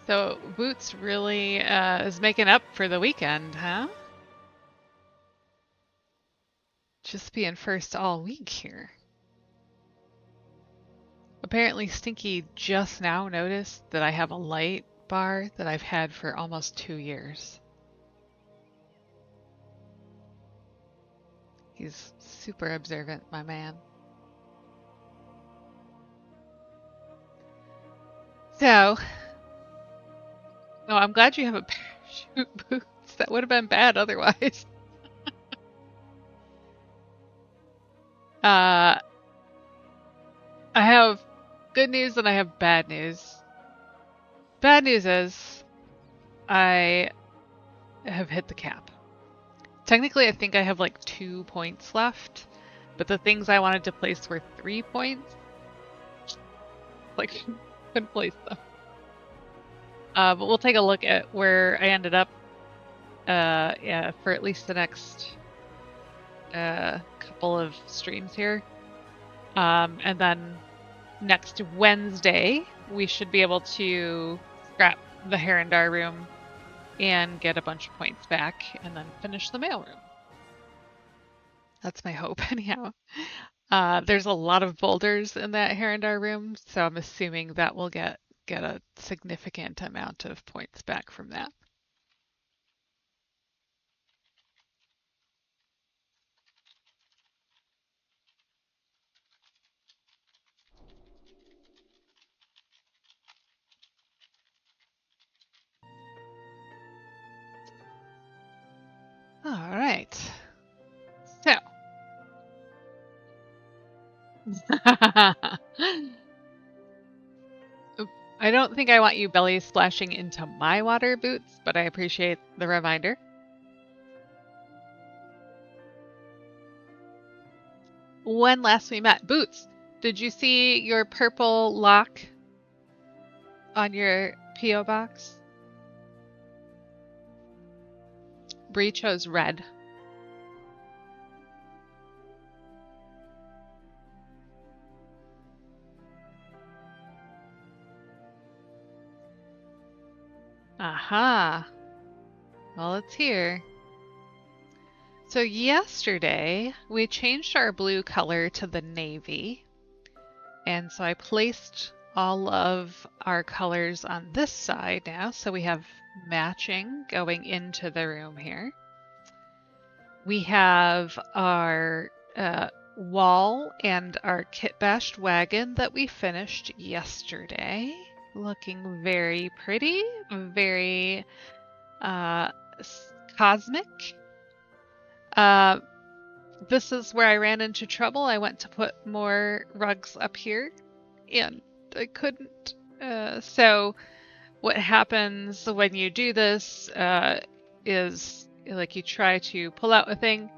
So Boots really is making up for the weekend, huh? Just being first all week here. Apparently Stinky just now noticed that I have a light bar that I've had for almost 2 years. He's super observant, my man. So, no, I'm glad you have a parachute, Boots. That would have been bad otherwise. I have good news and I have bad news. Bad news is I have hit the cap. Technically, I think I have like 2 points left, but the things I wanted to place were 3 points. Like, couldn't place them. But we'll take a look at where I ended up. Yeah, for at least the next couple of streams here, and then next Wednesday we should be able to scrap the Herondar room and get a bunch of points back, and then finish the mailroom. That's my hope, anyhow. There's a lot of boulders in that Herondar room, so I'm assuming that we'll get a significant amount of points back from that. All right. So. I don't think I want you belly splashing into my water, Boots, but I appreciate the reminder. When last we met, Boots, did you see your purple lock on your P.O. box? Bree chose red. Aha. Well, it's here. So yesterday, we changed our blue color to the navy. And so I placed all of our colors on this side now. So we have matching going into the room here. We have our wall and our kit bashed wagon that we finished yesterday. Looking very pretty, very cosmic. This is where I ran into trouble. I went to put more rugs up here and I couldn't. So what happens when you do this is like you try to pull out a thing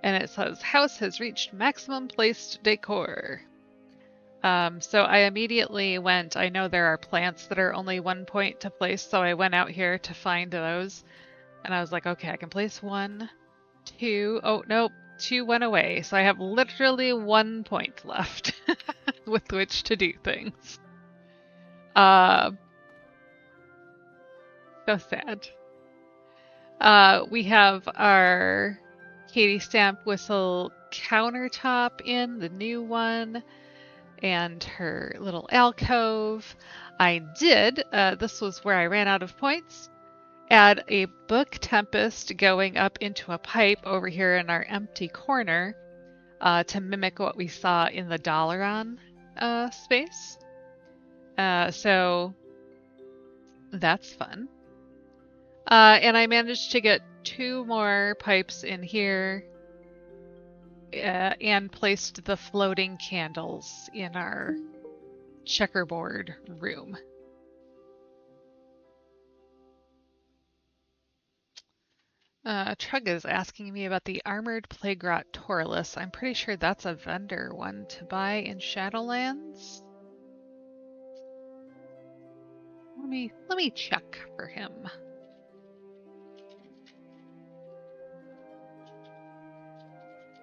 and it says house has reached maximum placed decor. So I immediately went, I know there are plants that are only 1 point to place, so I went out here to find those. And I was like, okay, I can place 1, 2, oh nope, 2 went away. So I have literally 1 point left with which to do things. So sad. We have our Katie Stamp Whistle countertop in, the new one, and her little alcove. I did, this was where I ran out of points, add a book tempest going up into a pipe over here in our empty corner to mimic what we saw in the Dalaran space. So that's fun. And I managed to get 2 more pipes in here and placed the floating candles in our checkerboard room. Trug is asking me about the Armored Plague-Rot Taurus. I'm pretty sure that's a vendor one to buy in Shadowlands. Let me check for him.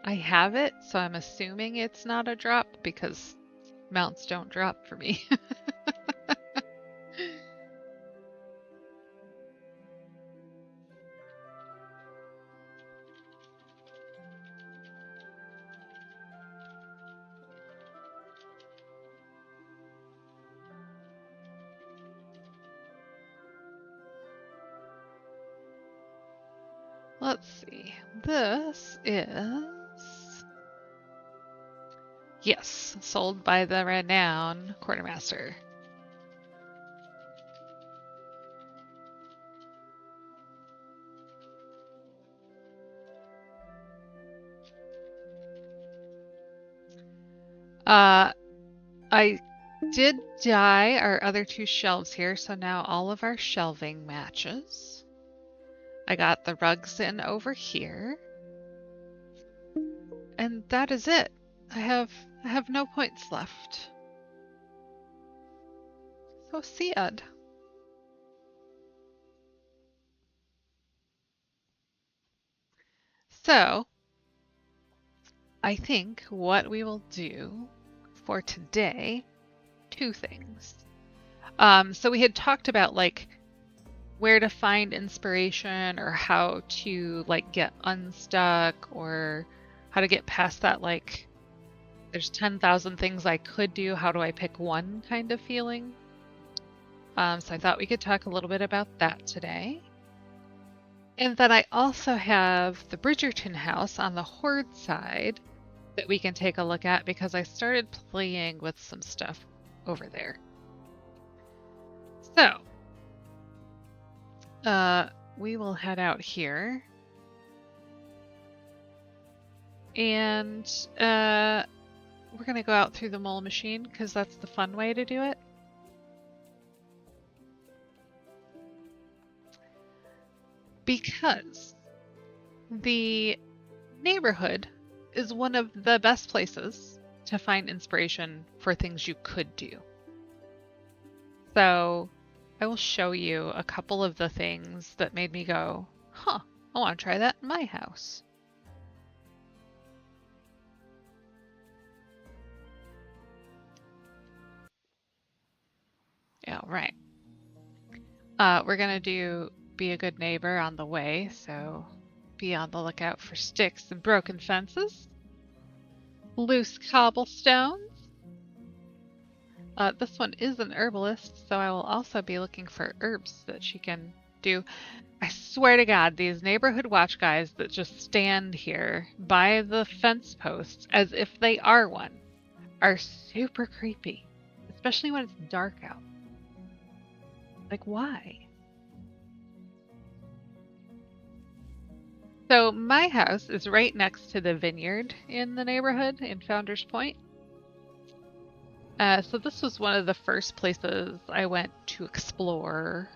I have it, so I'm assuming it's not a drop because mounts don't drop for me. Let's see. This is... Yes, sold by the renowned quartermaster. I did dye our other two shelves here, so now all of our shelving matches. I got the rugs in over here. And that is it. I have no points left. So sad. So, I think what we will do for today, two things. So we had talked about like where to find inspiration or how to like get unstuck or how to get past that like there's 10,000 things I could do. How do I pick one kind of feeling? So I thought we could talk a little bit about that today. And then I also have the Bridgerton house on the horde side that we can take a look at because I started playing with some stuff over there. So, we will head out here. And we're going to go out through the mole machine because that's the fun way to do it. Because the neighborhood is one of the best places to find inspiration for things you could do. So I will show you a couple of the things that made me go, huh, I want to try that in my house. All right. We're going to do be a good neighbor on the way, so be on the lookout for sticks and broken fences. Loose cobblestones. This one is an herbalist, so I will also be looking for herbs that she can do. I swear to God, these neighborhood watch guys that just stand here by the fence posts as if they are one are super creepy, especially when it's dark out. Like, why? So my house is right next to the vineyard in the neighborhood in Founders Point. So this was one of the first places I went to explore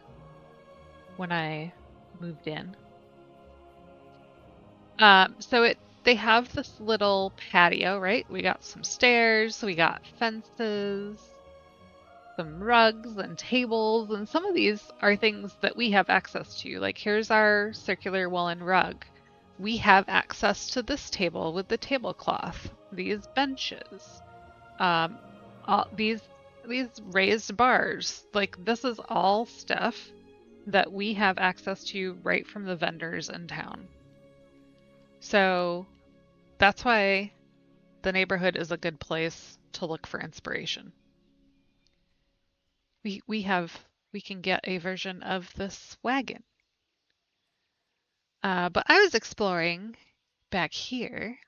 when I moved in. They have this little patio, right? We got some stairs, we got fences, some rugs and tables, and some of these are things that we have access to. Like here's our circular woolen rug. We have access to this table with the tablecloth, these benches, these raised bars. Like this is all stuff that we have access to right from the vendors in town. So that's why the neighborhood is a good place to look for inspiration. We can get a version of this wagon. But I was exploring back here,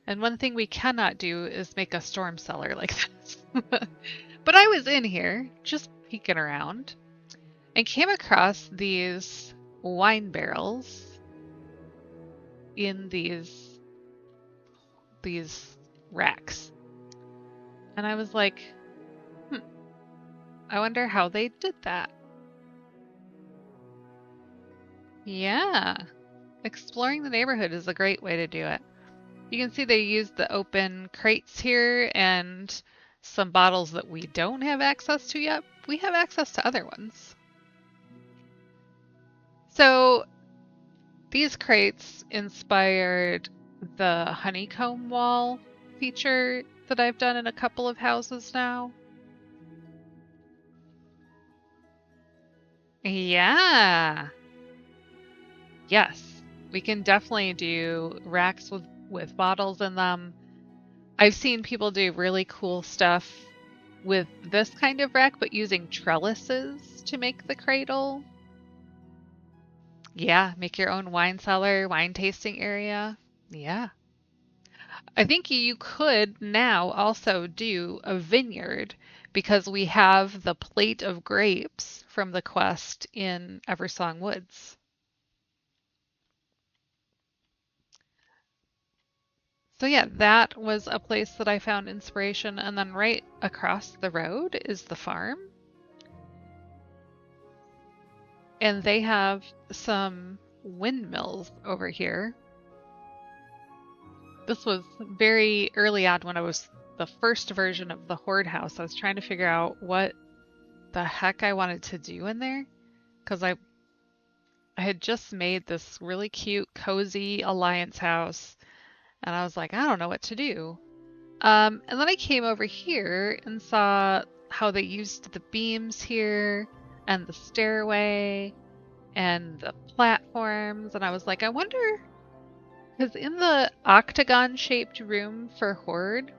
and one thing we cannot do is make a storm cellar like this. But I was in here, just peeking around, and came across these wine barrels in these racks. And I was like, I wonder how they did that. Yeah, exploring the neighborhood is a great way to do it. You can see they used the open crates here and some bottles that we don't have access to yet. We have access to other ones. So these crates inspired the honeycomb wall feature that I've done in a couple of houses now. Yeah. Yes, we can definitely do racks with bottles in them. I've seen people do really cool stuff with this kind of rack, but using trellises to make the cradle. Yeah, make your own wine cellar, wine tasting area. Yeah. I think you could now also do a vineyard because we have the plate of grapes from the quest in Eversong Woods. So yeah, that was a place that I found inspiration, and then right across the road is the farm, and they have some windmills over here. This was very early on when I was the first version of the Horde house. I was trying to figure out what the heck I wanted to do in there because I had just made this really cute, cozy alliance house, and I was like, I don't know what to do. And then I came over here and saw how they used the beams here and the stairway and the platforms, and I was like, I wonder, because in the octagon-shaped room for Horde,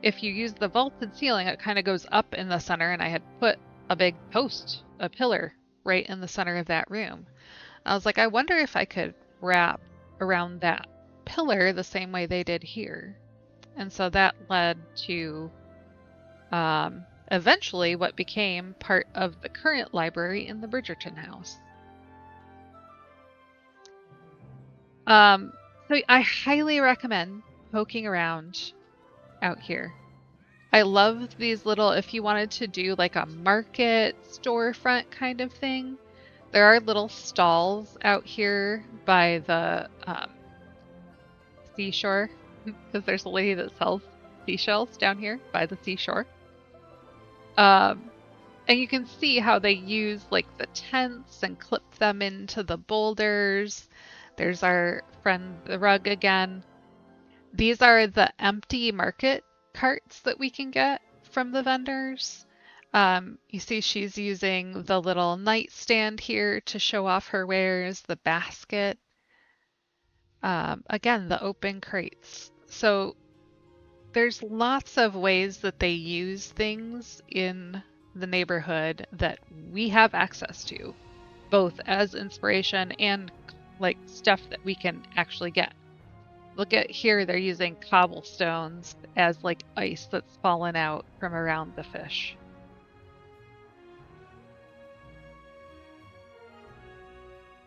if you use the vaulted ceiling, it kind of goes up in the center, and I had put a big post, a pillar, right in the center of that room. I was like, I wonder if I could wrap around that pillar the same way they did here. And so that led to eventually what became part of the current library in the Bridgerton house. So I highly recommend poking around out here. I love these little, if you wanted to do like a market storefront kind of thing, there are little stalls out here by the seashore, because there's a lady that sells seashells down here by the seashore. And you can see how they use like the tents and clip them into the boulders. There's our friend the rug again. These are the empty market carts that we can get from the vendors. You see she's using the little nightstand here to show off her wares, the basket. Again, the open crates. So there's lots of ways that they use things in the neighborhood that we have access to, both as inspiration and like stuff that we can actually get. Look at here, they're using cobblestones as like ice that's fallen out from around the fish.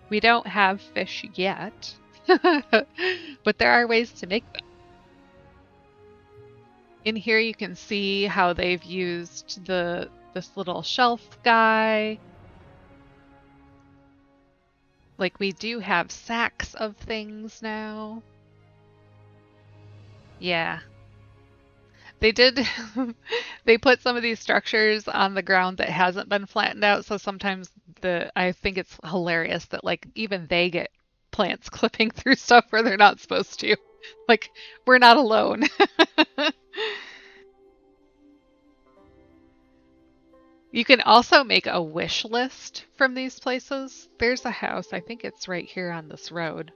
We don't have fish yet, but there are ways to make them. In here you can see how they've used this little shelf guy. Like we do have sacks of things now. Yeah. They did they put some of these structures on the ground that hasn't been flattened out, so sometimes I think it's hilarious that like even they get plants clipping through stuff where they're not supposed to. Like we're not alone. You can also make a wish list from these places. There's a house, I think it's right here on this road,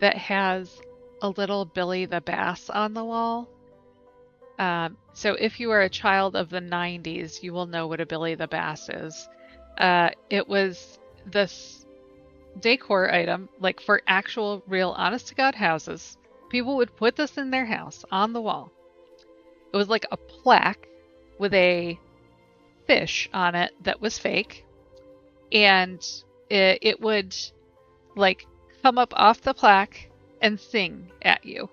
that has a little Billy the Bass on the wall. So if you are a child of the 90s, you will know what a Billy the Bass is. It was this decor item, like for actual, real, honest to God houses. People would put this in their house on the wall. It was like a plaque with a fish on it that was fake, and it would like come up off the plaque and sing at you.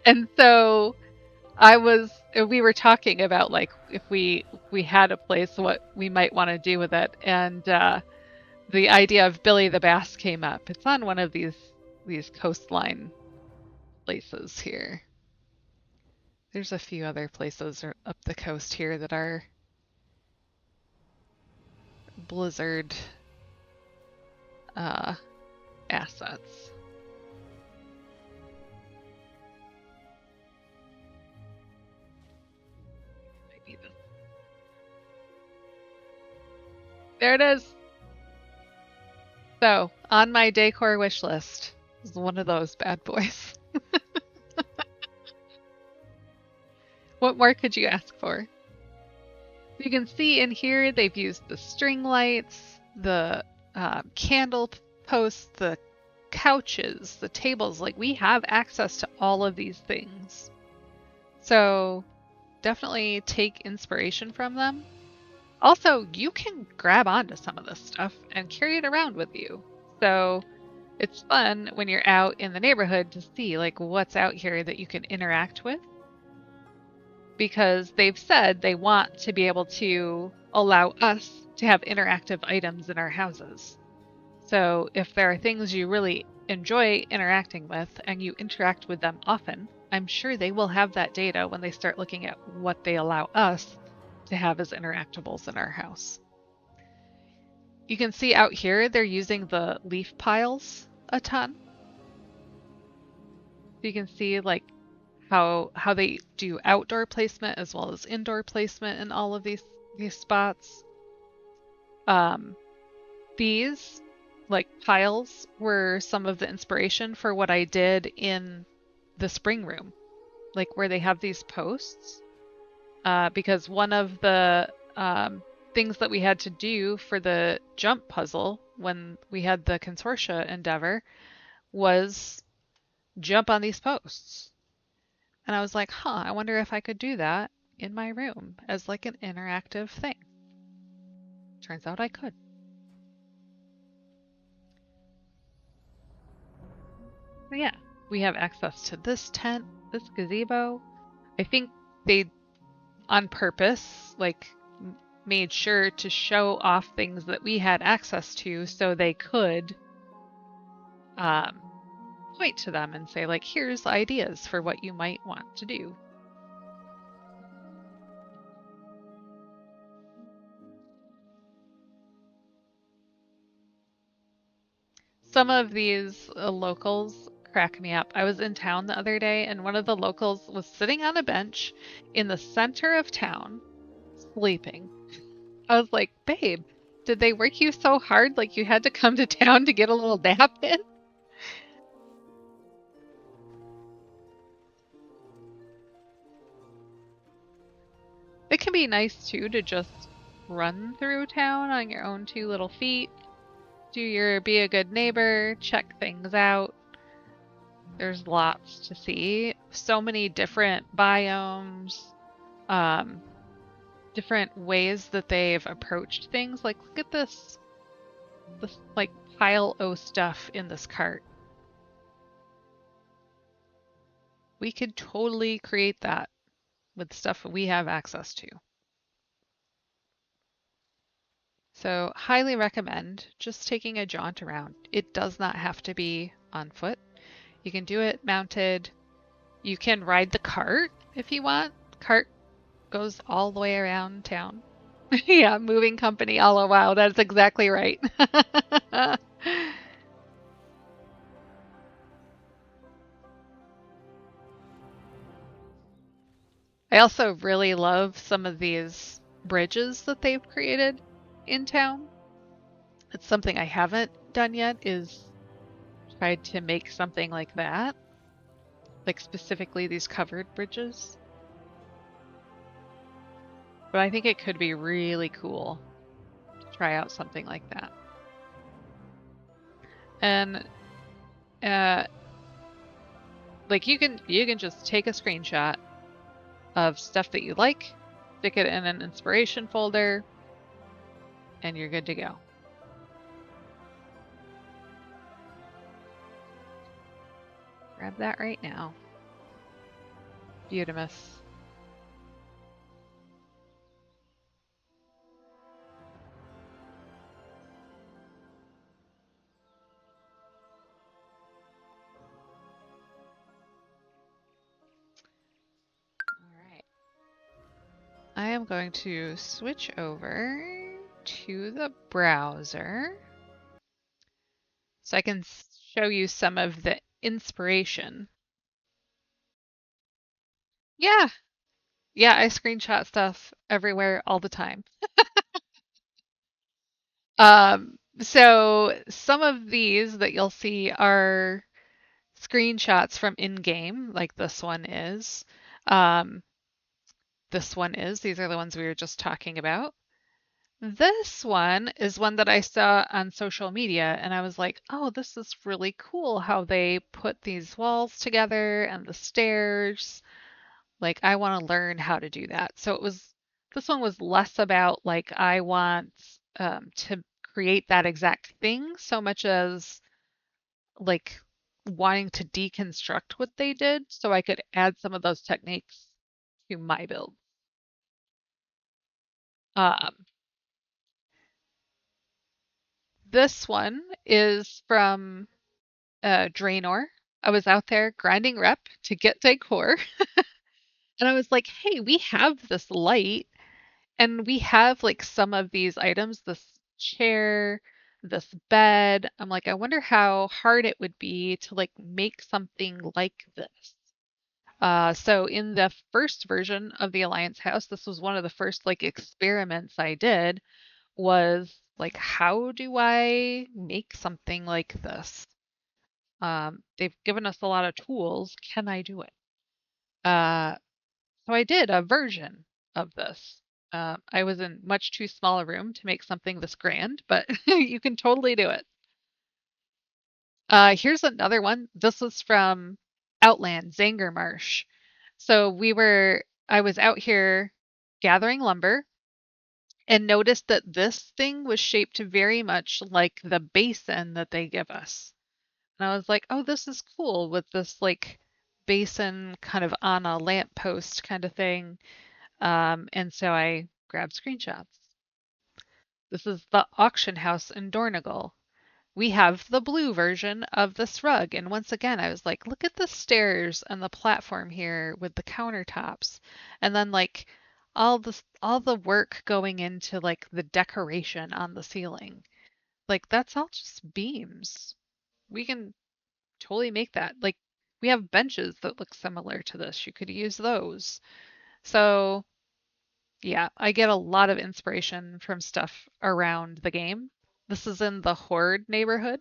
And so we were talking about like if we had a place, what we might want to do with it, and the idea of Billy the Bass came up. It's on one of these coastline places here. There's a few other places up the coast here that are Blizzard assets. Maybe this. There it is. So, on my decor wish list is one of those bad boys. What more could you ask for? You can see in here they've used the string lights, the candle posts, the couches, the tables. Like, we have access to all of these things. So definitely take inspiration from them. Also, you can grab onto some of this stuff and carry it around with you. So it's fun when you're out in the neighborhood to see like what's out here that you can interact with, because they've said they want to be able to allow us to have interactive items in our houses. So if there are things you really enjoy interacting with and you interact with them often, I'm sure they will have that data when they start looking at what they allow us to have as interactables in our house. You can see out here they're using the leaf piles a ton. You can see like how they do outdoor placement as well as indoor placement in all of these spots. These like piles were some of the inspiration for what I did in the spring room, like where they have these posts. Because one of the things that we had to do for the jump puzzle when we had the consortia endeavor was jump on these posts. And I was like, huh, I wonder if I could do that in my room as like an interactive thing. Turns out I could. So yeah, we have access to this tent, this gazebo. I think they, on purpose, like made sure to show off things that we had access to so they could point to them and say, like, here's ideas for what you might want to do. Some of these locals crack me up. I was in town the other day and one of the locals was sitting on a bench in the center of town sleeping. I was like, babe, did they work you so hard like you had to come to town to get a little nap in? It can be nice too to just run through town on your own two little feet, do your be a good neighbor, check things out. There's lots to see. So many different biomes, different ways that they've approached things. Like, look at this like pile o stuff in this cart. We could totally create that with stuff we have access to. So highly recommend just taking a jaunt around. It does not have to be on foot. You can do it mounted. You can ride the cart if you want. Cart goes all the way around town. Yeah, moving company all a while. That's exactly right. I also really love some of these bridges that they've created in town. It's something I haven't done yet, is tried to make something like that. Like specifically these covered bridges. But I think it could be really cool to try out something like that. And like you can just take a screenshot of stuff that you like, stick it in an inspiration folder, and you're good to go. Grab that right now. Beautimus. Alright. I am going to switch over to the browser so I can show you some of the inspiration. Yeah. Yeah, I screenshot stuff everywhere all the time. So some of these that you'll see are screenshots from in-game, like this one is. Um, this one is. These are the ones we were just talking about. This one is one that I saw on social media, and I was like, oh, this is really cool how they put these walls together and the stairs. Like, I want to learn how to do that. So this one was less about like, I want to create that exact thing so much as like wanting to deconstruct what they did so I could add some of those techniques to my build. Um, this one is from Draenor. I was out there grinding rep to get Decor, and I was like, hey, we have this light, and we have like some of these items, this chair, this bed. I'm like, I wonder how hard it would be to like make something like this. So in the first version of the Alliance House, this was one of the first like experiments I did was like, how do I make something like this? They've given us a lot of tools. Can I do it? Uh, so I did a version of this. I was in much too small a room to make something this grand, but you can totally do it. Here's another one. This was from Outland, Zanger Marsh. So I was out here gathering lumber and noticed that this thing was shaped very much like the basin that they give us. And I was like, oh, this is cool with this like basin kind of on a lamppost kind of thing. And so I grabbed screenshots. This is the auction house in Dornagle. We have the blue version of this rug. And once again, I was like, look at the stairs and the platform here with the countertops. And then like all the work going into like the decoration on the ceiling. Like that's all just beams. We can totally make that. Like we have benches that look similar to this. You could use those. So yeah, I get a lot of inspiration from stuff around the game. This is in the Horde neighborhood.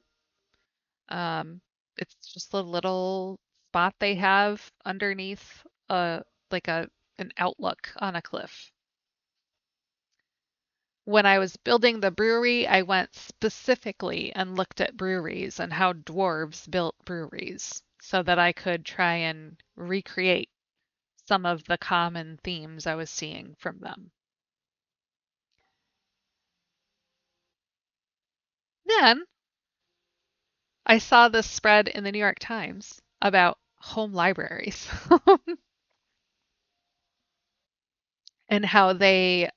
Um, it's just a little spot they have underneath like an outlook on a cliff. When I was building the brewery, I went specifically and looked at breweries and how dwarves built breweries so that I could try and recreate some of the common themes I was seeing from them. Then I saw this spread in the New York Times about home libraries and how they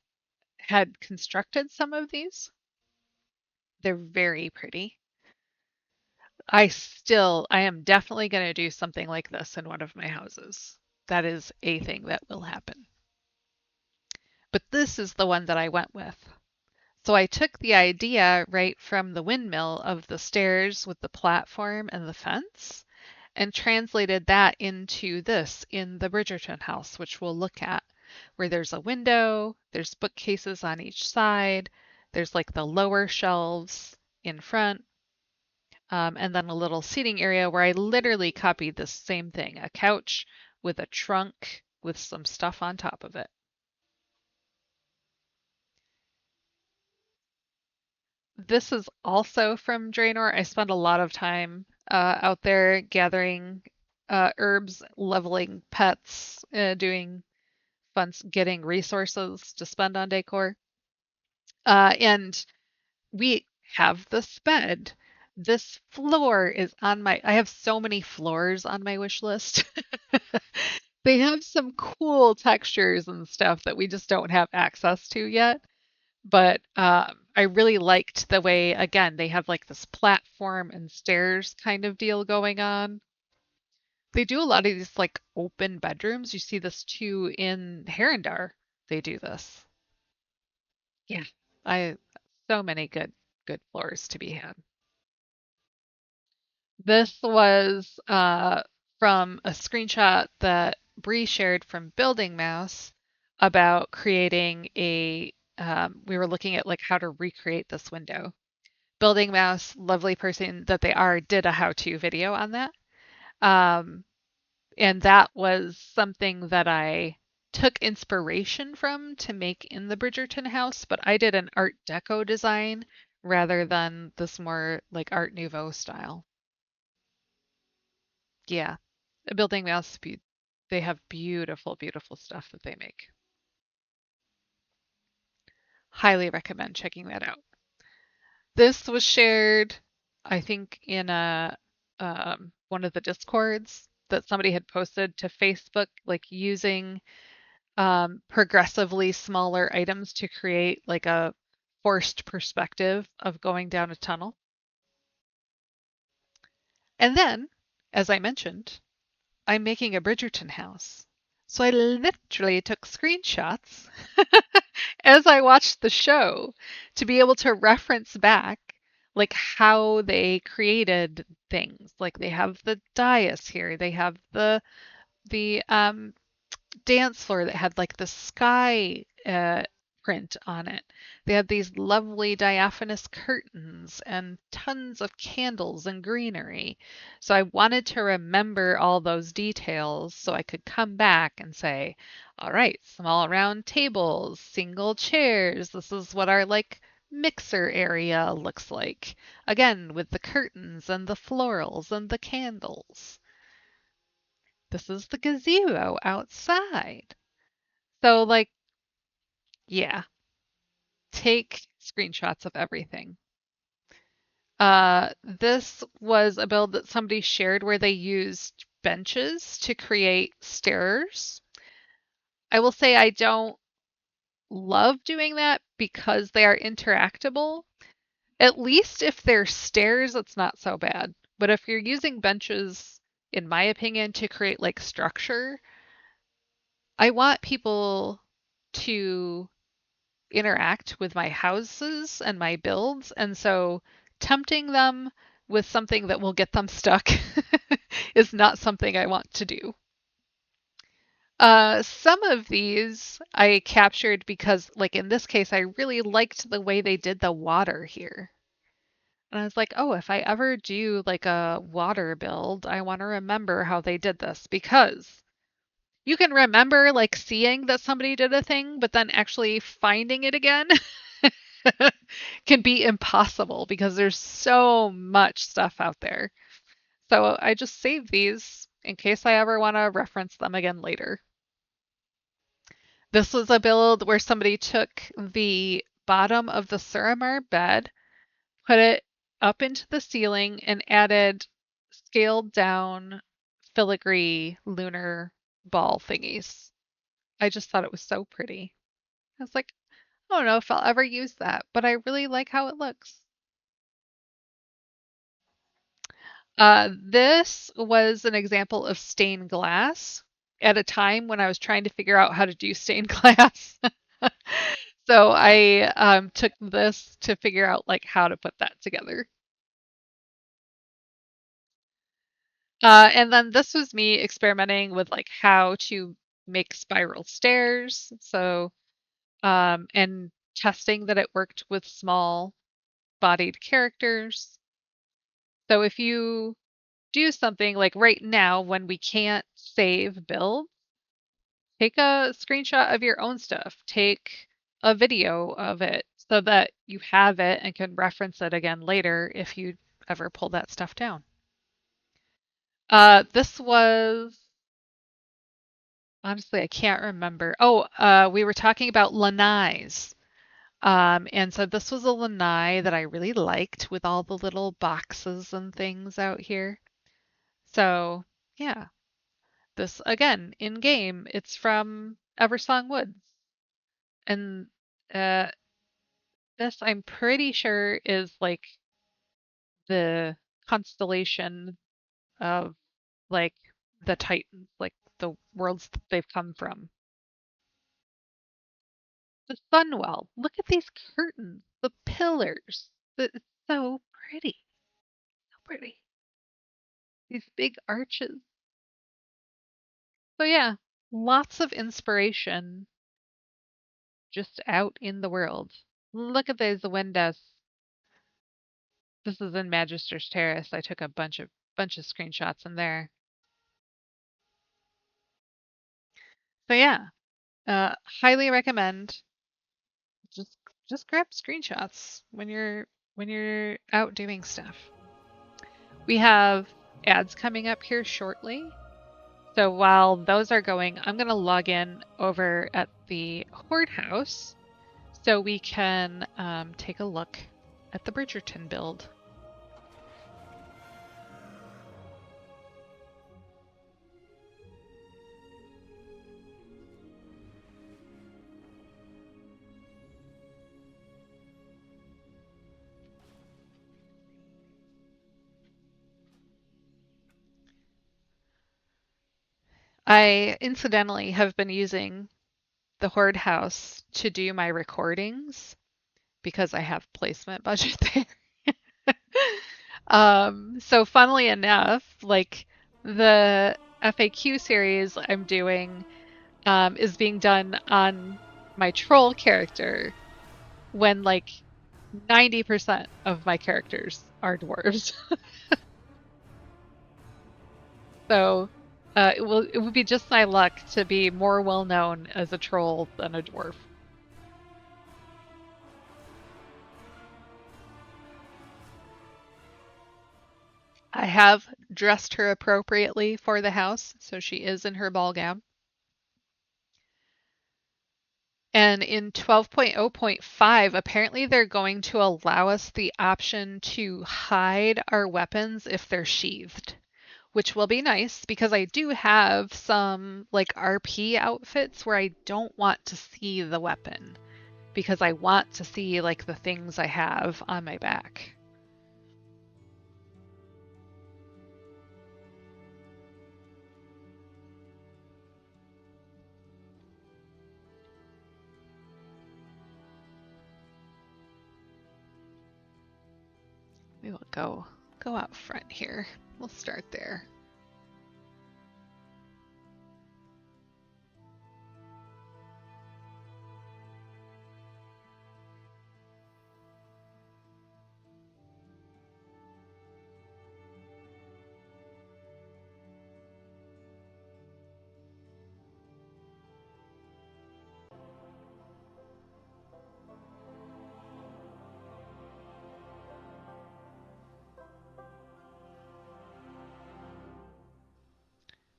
had constructed some of these. They're very pretty. I am definitely going to do something like this in one of my houses. That is a thing that will happen. But this is the one that I went with. So I took the idea right from the windmill of the stairs with the platform and the fence and translated that into this in the Bridgerton house, which we'll look at, where there's a window, there's bookcases on each side, there's like the lower shelves in front, and then a little seating area where I literally copied this same thing, a couch with a trunk with some stuff on top of it. This is also from Draenor. I spent a lot of time out there gathering herbs, leveling pets, doing fun, getting resources to spend on decor. And we have this bed. This floor is on I have so many floors on my wish list. They have some cool textures and stuff that we just don't have access to yet. But I really liked the way, again, they have like this platform and stairs kind of deal going on. They do a lot of these like open bedrooms. You see this too in Herondar. They do this. Yeah. I so many good floors to be had. This was from a screenshot that Bree shared from Building Mouse about creating we were looking at like how to recreate this window. Building Mouse, lovely person that they are, did a how-to video on that. Um, and that was something that I took inspiration from to make in the Bridgerton house, but I did an Art Deco design rather than this more like Art Nouveau style. Yeah, a Building Mouse, they have beautiful, beautiful stuff that they make. Highly recommend checking that out. This was shared, I think, in a one of the discords that somebody had posted to Facebook, like using progressively smaller items to create like a forced perspective of going down a tunnel. And then, as I mentioned, I'm making a Bridgerton house. So I literally took screenshots as I watched the show to be able to reference back like how they created things. Like they have the dais here, they have the dance floor that had like the sky print on it. They had these lovely diaphanous curtains and tons of candles and greenery. So I wanted to remember all those details so I could come back and say, all right, small round tables, single chairs. This is what our like mixer area looks like. Again, with the curtains and the florals and the candles. This is the gazebo outside. So, like, yeah, take screenshots of everything. This was a build that somebody shared where they used benches to create stairs. I will say I don't love doing that because they are interactable. At least if they're stairs, it's not so bad. But if you're using benches, in my opinion, to create like structure, I want people to interact with my houses and my builds, and so tempting them with something that will get them stuck is not something I want to do. Some of these I captured because, like in this case, I really liked the way they did the water here. And I was like, oh, if I ever do like a water build, I want to remember how they did this because you can remember like seeing that somebody did a thing, but then actually finding it again can be impossible because there's so much stuff out there. So I just save these in case I ever want to reference them again later. This was a build where somebody took the bottom of the Suramar bed, put it up into the ceiling, and added scaled down filigree lunar ball thingies. I just thought it was so pretty. I was like, I don't know if I'll ever use that, but I really like how it looks. This was an example of stained glass at a time when I was trying to figure out how to do stained glass. So I took this to figure out like how to put that together. And then this was me experimenting with like how to make spiral stairs. So and testing that it worked with small bodied characters. So if you do something like right now when we can't save builds, take a screenshot of your own stuff, take a video of it so that you have it and can reference it again later if you ever pull that stuff down. This was honestly, I can't remember. Oh, we were talking about lanais. And so this was a lanai that I really liked with all the little boxes and things out here. So, yeah, this again in game, it's from Eversong Woods. And uh, this I'm pretty sure is like the constellation of like the Titans, like the worlds that they've come from. The Sunwell. Look at these curtains, the pillars. It's so pretty. So pretty. These big arches. So yeah, lots of inspiration just out in the world. Look at those windows. This is in Magister's Terrace. I took a bunch of screenshots in there. So yeah. Highly recommend. Just just grab screenshots when you're out doing stuff. We have ads coming up here shortly. So while those are going, I'm going to log in over at the Horde house so we can take a look at the Bridgerton build. I incidentally have been using the Horde house to do my recordings because I have placement budget there. So funnily enough, like the FAQ series I'm doing is being done on my troll character when like 90% of my characters are dwarves. So it would be just my luck to be more well known as a troll than a dwarf. I have dressed her appropriately for the house, so she is in her ball gown. And in 12.0.5, apparently they're going to allow us the option to hide our weapons if they're sheathed, which will be nice because I do have some like RP outfits where I don't want to see the weapon because I want to see like the things I have on my back. We will go out front here. We'll start there.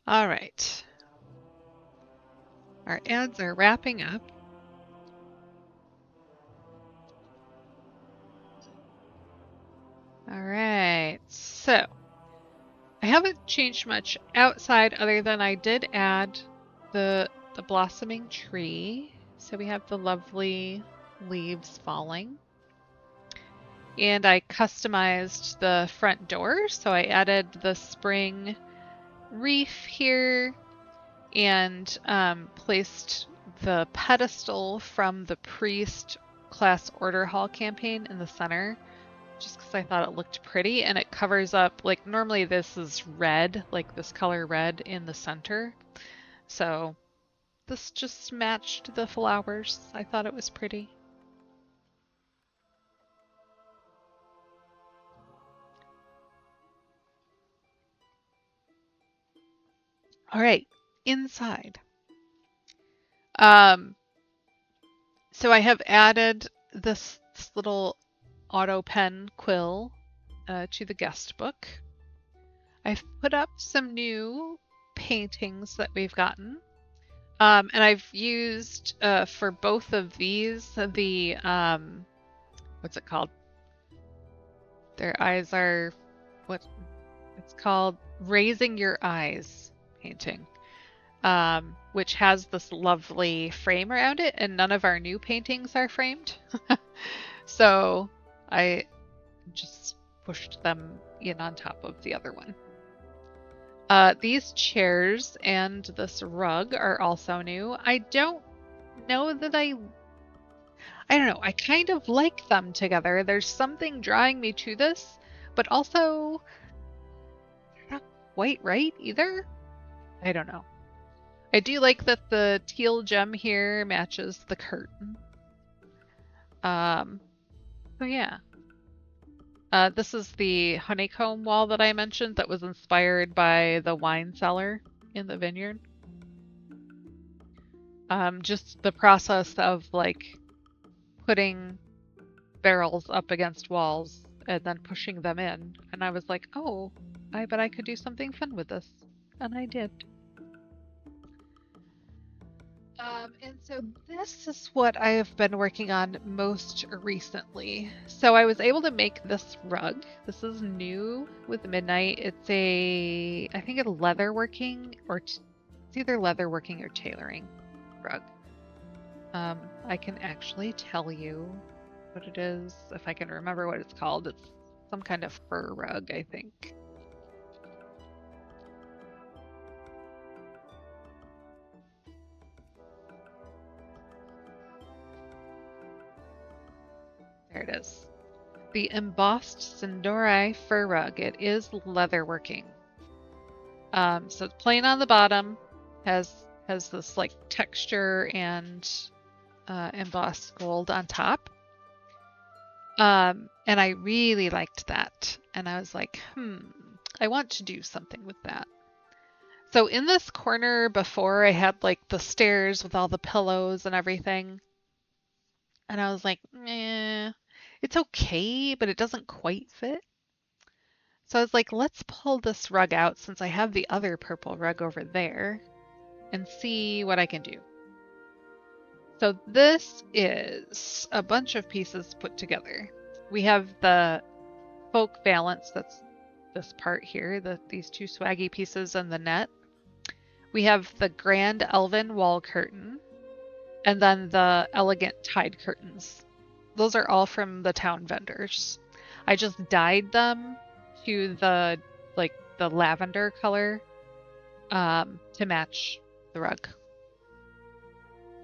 All right. Our ads are wrapping up. All right. So I haven't changed much outside other than I did add the blossoming tree. So we have the lovely leaves falling. And I customized the front door. So I added the spring reef here and placed the pedestal from the priest class order hall campaign in the center just because I thought it looked pretty, and it covers up, like normally this is red, like this color red in the center. So this just matched the flowers. I thought it was pretty. All right, inside. Um, so I have added this little auto pen quill to the guest book. I've put up some new paintings that we've gotten. And I've used for both of these the what's it called? Their eyes are what it's called Raising Your Eyes painting, which has this lovely frame around it, and none of our new paintings are framed. So I just pushed them in on top of the other one. These chairs and this rug are also new. I don't know that I don't know. I kind of like them together. There's something drawing me to this, but also they're not quite right either. I don't know. I do like that the teal gem here matches the curtain. So yeah. This is the honeycomb wall that I mentioned that was inspired by the wine cellar in the vineyard. Just the process of like putting barrels up against walls and then pushing them in. And I was like, oh, I bet I could do something fun with this. And I did. And so this is what I have been working on most recently. So I was able to make this rug. This is new with Midnight. It's I think it's leatherworking it's either leatherworking or tailoring rug. I can actually tell you what it is if I can remember what it's called. It's some kind of fur rug, I think. There it is. The embossed Sindori fur rug. It is leatherworking. So it's plain on the bottom, has this like texture and embossed gold on top. And I really liked that. And I was like, I want to do something with that. So in this corner before, I had like the stairs with all the pillows and everything. And I was like, it's okay, but it doesn't quite fit. So I was like, let's pull this rug out since I have the other purple rug over there and see what I can do. So this is a bunch of pieces put together. We have the folk valance, that's this part here, these two swaggy pieces and the net. We have the grand elven wall curtain, and then the elegant tide curtains. Those are all from the town vendors. I just dyed them to the lavender color to match the rug.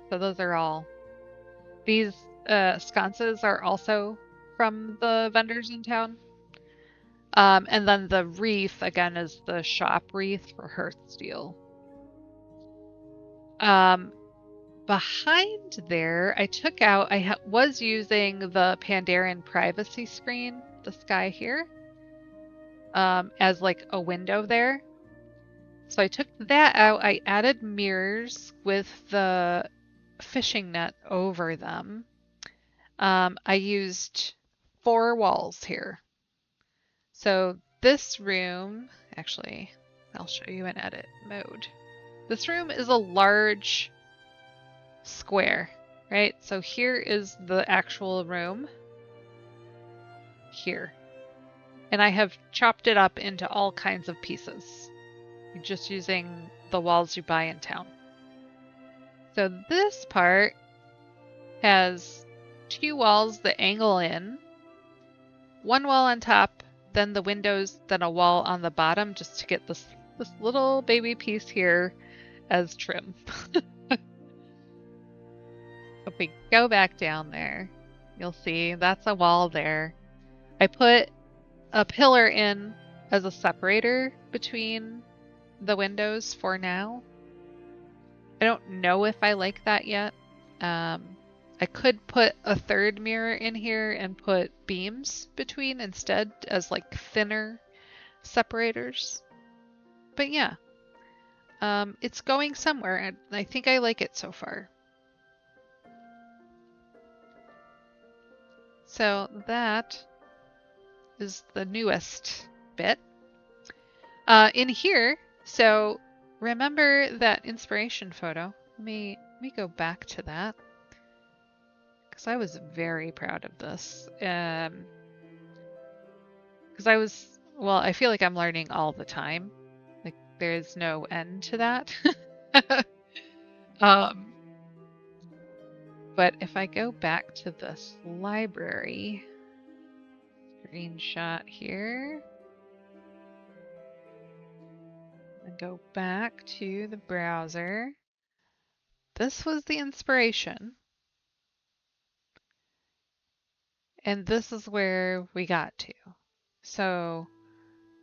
So those are all. These sconces are also from the vendors in town. And then the wreath, again, is the shop wreath for Hearthsteel. Behind there, I took out, I was using the Pandaren privacy screen, this guy here, as like a window there. So I took that out. I added mirrors with the fishing net over them. I used 4 walls here. So this room, actually, I'll show you in edit mode. This room is a large square, right? So here is the actual room. Here. And I have chopped it up into all kinds of pieces, just using the walls you buy in town. So this part has 2 walls that angle in, 1 wall on top, then the windows, then a wall on the bottom, just to get this little baby piece here as trim. If we go back down there, you'll see that's a wall there. I put a pillar in as a separator between the windows for now. I don't know if I like that yet. I could put a 3rd mirror in here and put beams between instead as like thinner separators. But yeah, it's going somewhere and I think I like it so far. So that is the newest bit. In here, so remember that inspiration photo? Let me go back to that because I was very proud of this. Because I feel like I'm learning all the time. Like there's no end to that. But if I go back to this library, screenshot here, and go back to the browser, this was the inspiration. And this is where we got to. So,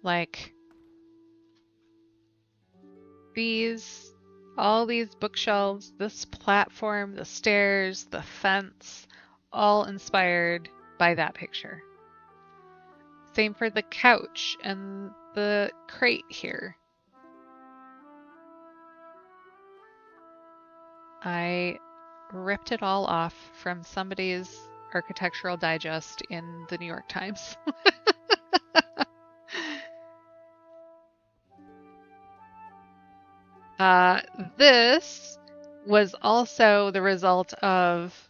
like, all these bookshelves, this platform, the stairs, the fence, all inspired by that picture. Same for the couch and the crate here. I ripped it all off from somebody's architectural digest in the New York Times. This was also the result of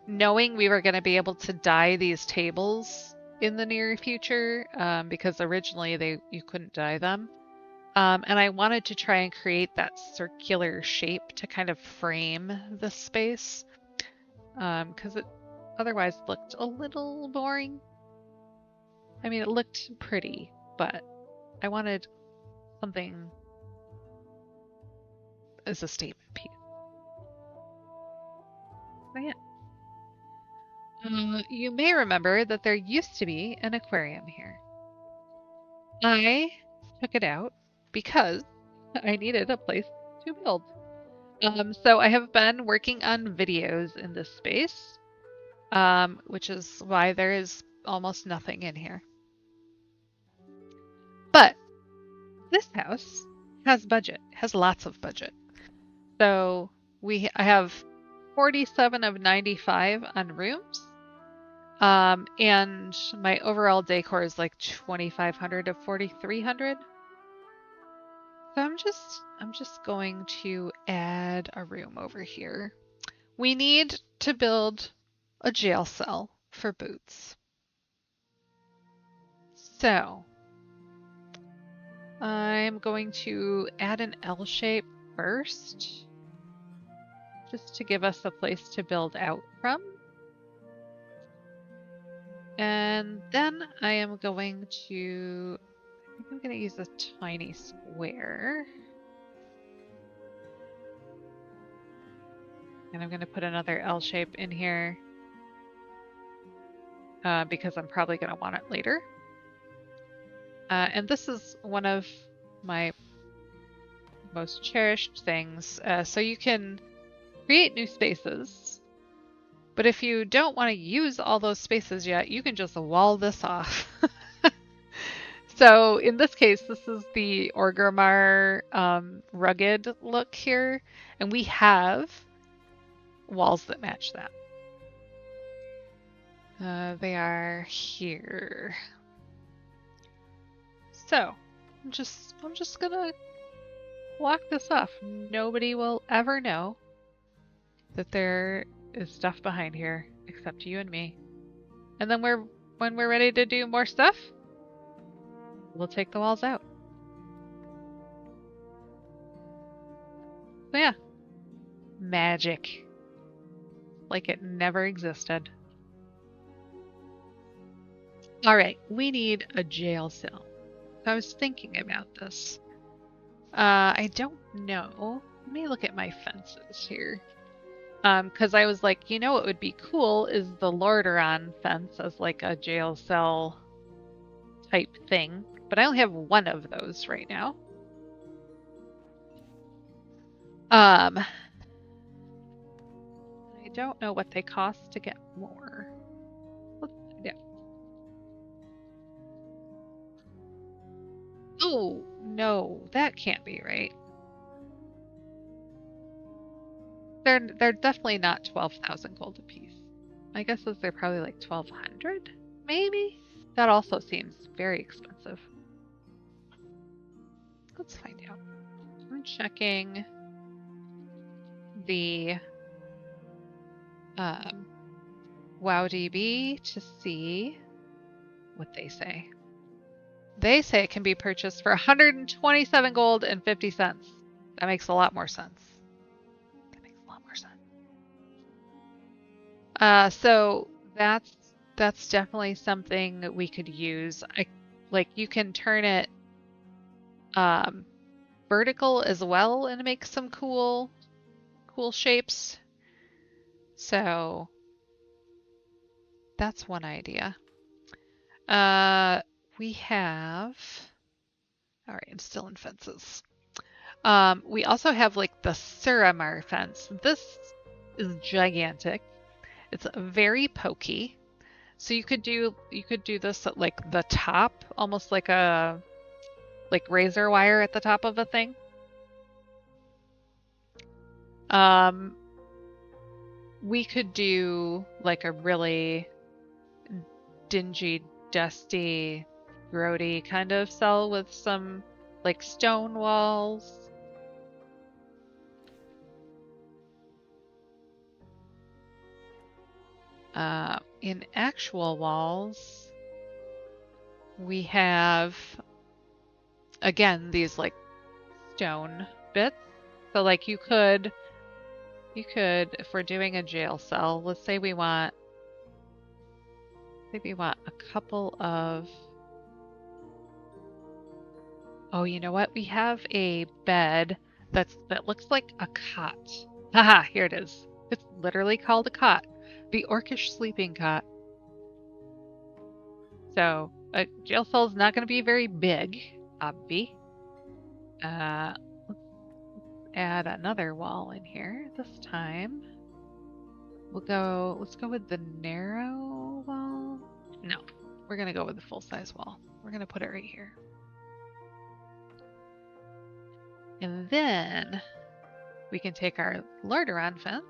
knowing we were going to be able to dye these tables in the near future, because originally you couldn't dye them. And I wanted to try and create that circular shape to kind of frame the space, because it otherwise looked a little boring. I mean, it looked pretty, but I wanted something as a statement piece. So yeah. You may remember that there used to be an aquarium here. I took it out because I needed a place to build. So I have been working on videos in this space, which is why there is almost nothing in here. But this house has budget, has lots of budget. So I have 47 of 95 on rooms. And my overall decor is like 2,500 of 4,300. So I'm just going to add a room over here. We need to build a jail cell for Boots. So I'm going to add an L shape first, just to give us a place to build out from. And then I am going to, I think I'm going to use a tiny square. And I'm going to put another L shape in here, because I'm probably going to want it later. And this is one of my most cherished things. So you can create new spaces, but if you don't want to use all those spaces yet, you can just wall this off. So in this case, this is the Orgrimmar rugged look here, and we have walls that match that. They are here. So I'm just gonna block this off. Nobody will ever know that there is stuff behind here except you and me. And then when we're ready to do more stuff, we'll take the walls out. So yeah, magic. Like it never existed. All right, we need a jail cell. I was thinking about this. I don't know. Let me look at my fences here. Because I was like, you know what would be cool is the Lordaeron fence as like a jail cell type thing. But I only have one of those right now. I don't know what they cost to get more. Let's find out. Oh, no, that can't be right. They're definitely not 12,000 gold apiece. My guess is they're probably like 1,200, maybe? That also seems very expensive. Let's find out. I'm checking the WowDB to see what they say. They say it can be purchased for 127 gold and 50 cents. That makes a lot more sense. So that's definitely something that we could use. Like you can turn it vertical as well and make some cool shapes. So that's one idea. We have, all right, I'm still in fences. We also have like the Suramar fence. This is gigantic. It's very pokey. So you could do this at like the top, almost like a razor wire at the top of a thing. we could do like a really dingy, dusty, grody kind of cell with some like stone walls. In actual walls, we have, again, these like stone bits. So like you could, if we're doing a jail cell, let's say we want, a couple of, oh, you know what? We have a bed that looks like a cot. Haha, here it is. It's literally called a cot. The orcish sleeping cot. So a jail cell is not going to be very big, obvi. Let's add another wall in here this time. Let's go with the narrow wall. No, we're going to go with the full-size wall. We're going to put it right here. And then we can take our Lordaeron fence.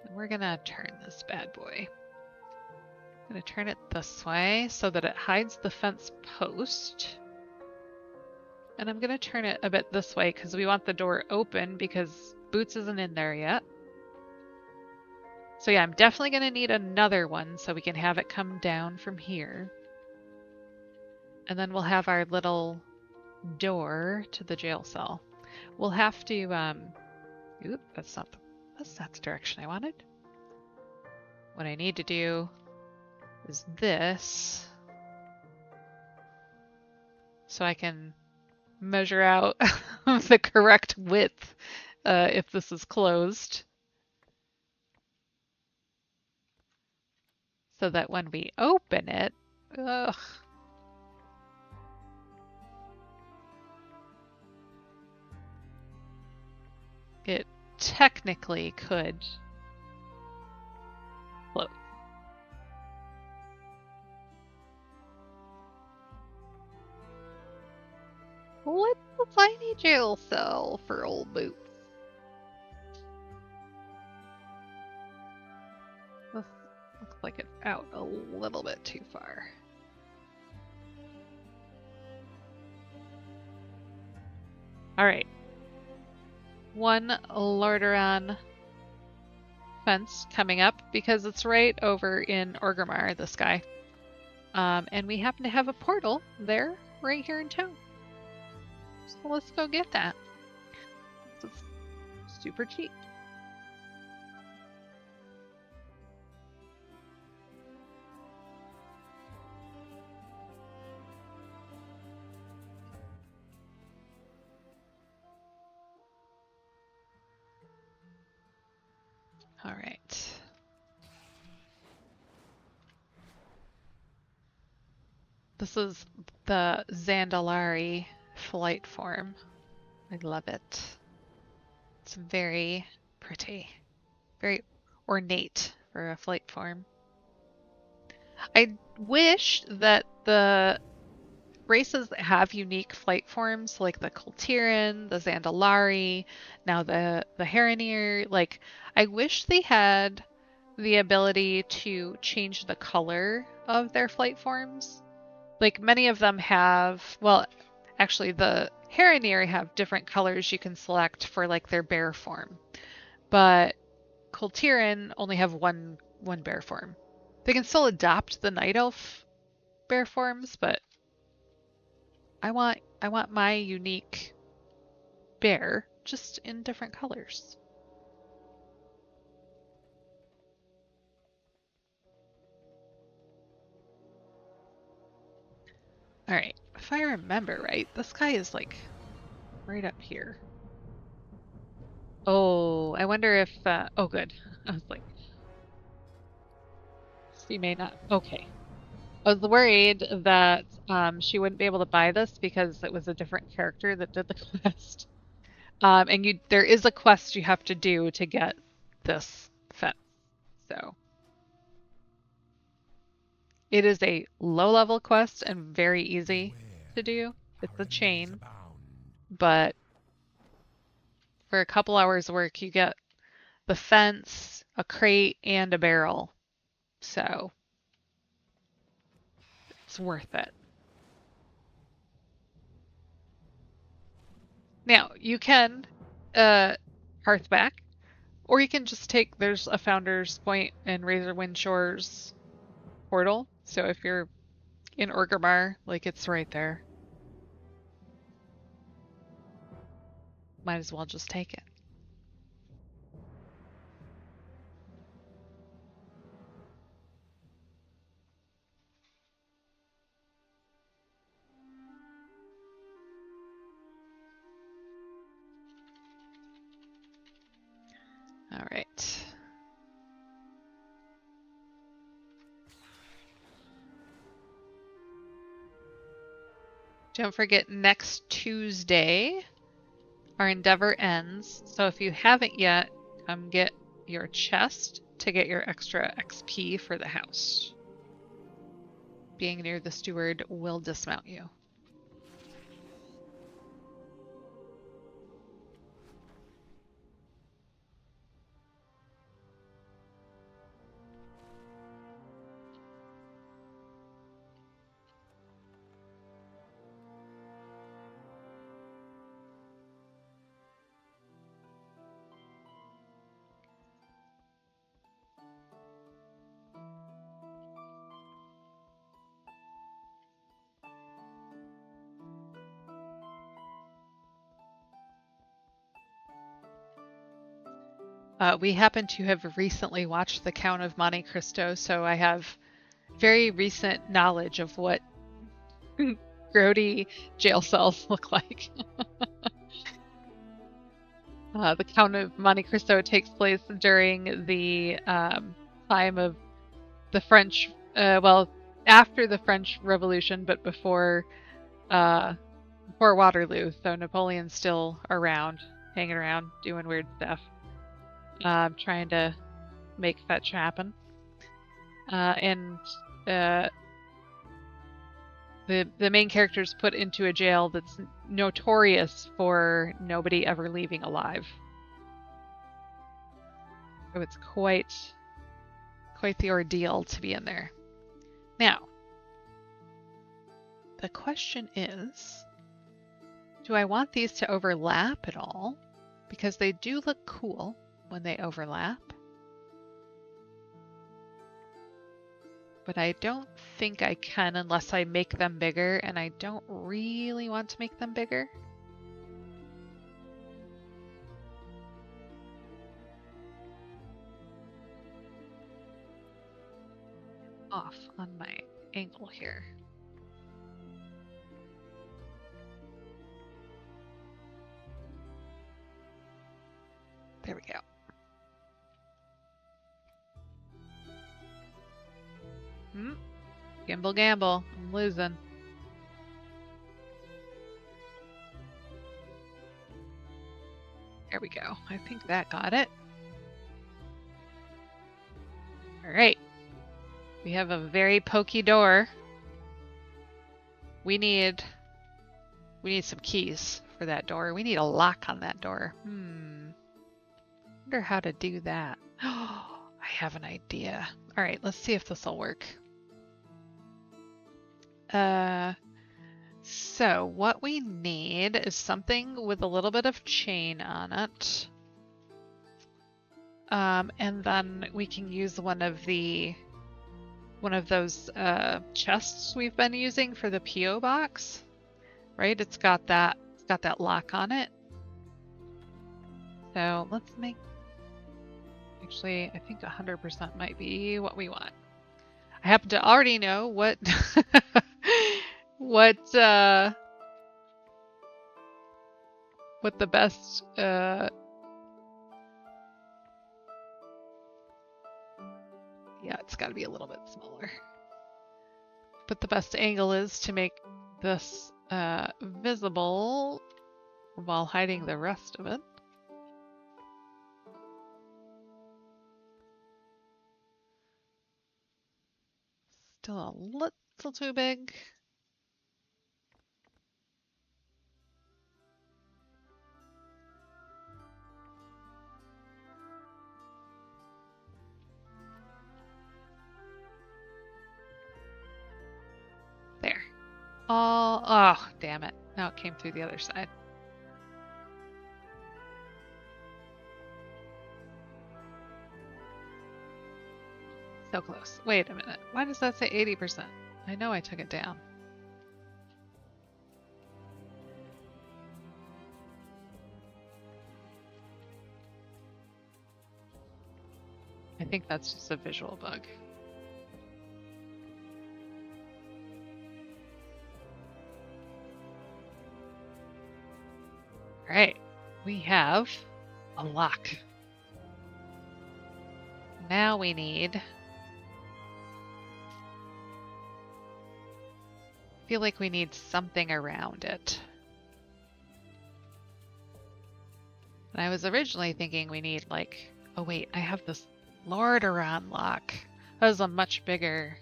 And we're going to turn this bad boy. I'm going to turn it this way so that it hides the fence post. And I'm going to turn it a bit this way because we want the door open because Boots isn't in there yet. So yeah, I'm definitely going to need another one so we can have it come down from here. And then we'll have our little door to the jail cell. We'll have to, oop, that's not the direction I wanted. What I need to do is this, so I can measure out the correct width if this is closed. So that when we open it, ugh, it technically could close. What's a tiny jail cell for old Boots? This looks like it's out a little bit too far. Alright. One Lordaeron fence coming up because it's right over in Orgrimmar, this guy. And we happen to have a portal there, right here in town. So let's go get that. It's super cheap. All right. This is the Zandalari flight form. I love it. It's very pretty, very ornate for a flight form. I wish that the races that have unique flight forms, like the Kultiran, the Zandalari, now the Haranir, like, I wish they had the ability to change the color of their flight forms. Like, many of them have, well, actually, the Haranir have different colors you can select for, like, their bear form. But Kultiran only have one bear form. They can still adopt the Night Elf bear forms, but I want my unique bear just in different colors. All right, if I remember right, this guy is like right up here. Oh, I wonder if, oh good. I was like, she may not, okay. I was worried that she wouldn't be able to buy this because it was a different character that did the quest. And there is a quest you have to do to get this fence. So it is a low-level quest and very easy to do. It's a chain, but for a couple hours work, you get the fence, a crate, and a barrel. So it's worth it. Now, you can hearth back, or you can just take, there's a Founder's Point and Razorwind Shores portal. So if you're in Orgrimmar, like it's right there. Might as well just take it. All right. Don't forget, next Tuesday, our endeavor ends. So if you haven't yet, come get your chest to get your extra XP for the house. Being near the steward will dismount you. We happen to have recently watched The Count of Monte Cristo, so I have very recent knowledge of what grody jail cells look like. The Count of Monte Cristo takes place during the time of the French, well, after the French Revolution, but before Waterloo. So Napoleon's still around, hanging around, doing weird stuff, trying to make fetch happen. And the main character's put into a jail that's notorious for nobody ever leaving alive. So it's quite the ordeal to be in there. Now, the question is, do I want these to overlap at all? Because they do look cool when they overlap. But I don't think I can unless I make them bigger, and I don't really want to make them bigger. Off on my angle here. There we go. Gamble. I'm losing. There we go. I think that got it. All right. We have a very pokey door. We need some keys for that door. We need a lock on that door. Wonder how to do that. Oh, I have an idea. All right, let's see if this will work. So what we need is something with a little bit of chain on it. And then we can use one of those chests we've been using for the PO box. Right? It's got that lock on it. So let's make, actually, I think 100% might be what we want. I happen to already know what what the best yeah, it's got to be a little bit smaller. But the best angle is to make this visible while hiding the rest of it. Still a little too big. wall. Oh, damn it. Now it came through the other side. So close. Wait a minute. Why does that say 80%? I know I took it down. I think that's just a visual bug. All right, we have a lock. Now we need... I feel like we need something around it. And I was originally thinking we need like... Oh wait, I have this Lordaeron lock. That was a much bigger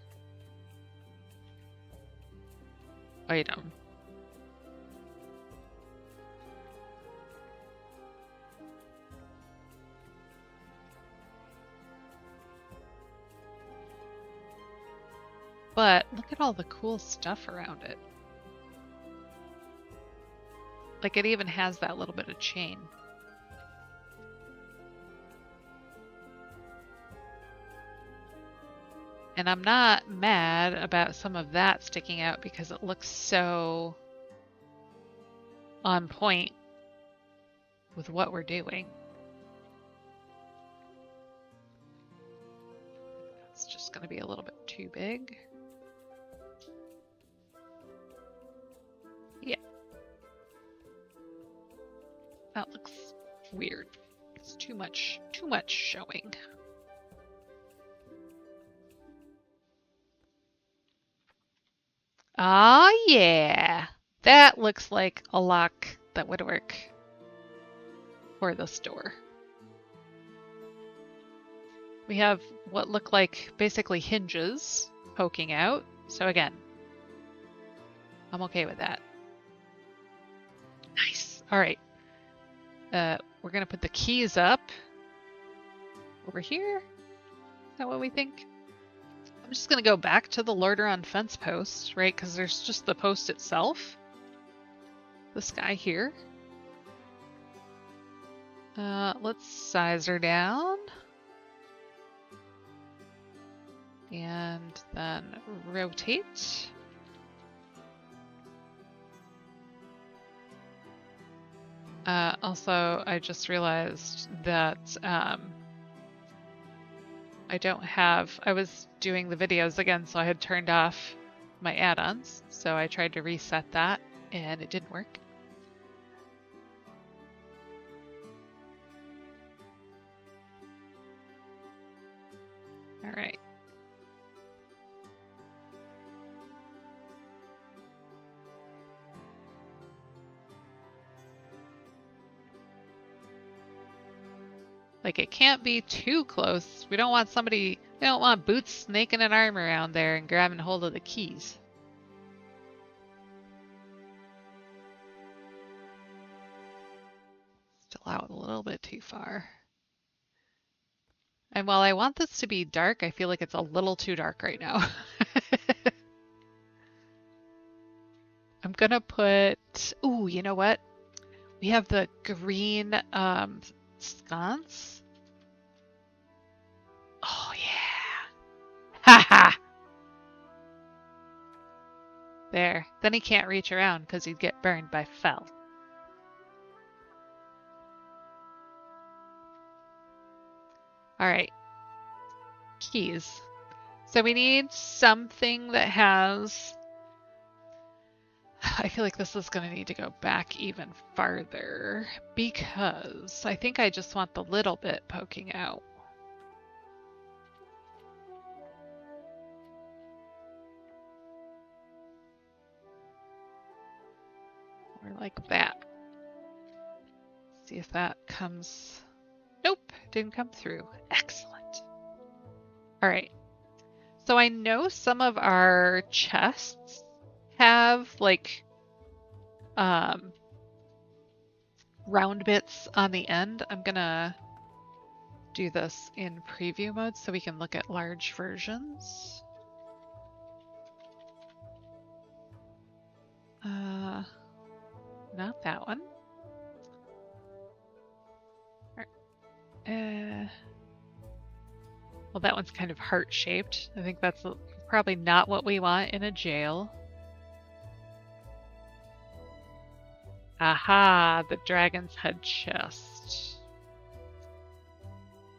item. But look at all the cool stuff around it. Like it even has that little bit of chain. And I'm not mad about some of that sticking out because it looks so on point with what we're doing. It's just going to be a little bit too big. Yeah. That looks weird. It's too much showing. Ah, yeah. That looks like a lock that would work for the store. We have what look like basically hinges poking out. So again, I'm okay with that. Nice. All right. We're going to put the keys up over here. Is that what we think? I'm just going to go back to the Lordaeron fence post, right? Because there's just the post itself. This guy here. Let's size her down. And then rotate. Also, I just realized that I was doing the videos again, so I had turned off my add-ons. So I tried to reset that and it didn't work. All right. Like, it can't be too close. We don't want Boots snaking an arm around there and grabbing hold of the keys. Still out a little bit too far. And while I want this to be dark, I feel like it's a little too dark right now. I'm gonna put, ooh, you know what? We have the green sconce. Oh yeah. Haha. There. Then he can't reach around because he'd get burned by fell. All right. Keys. So we need something that has... I feel like this is going to need to go back even farther because I think I just want the little bit poking out. Or like that. See if that comes... Nope, didn't come through. Excellent. All right. So I know some of our chests have like round bits on the end. I'm gonna do this in preview mode so we can look at large versions. Not that one. Well, that one's kind of heart-shaped. I think that's probably not what we want in a jail. Aha, the dragon's head chest.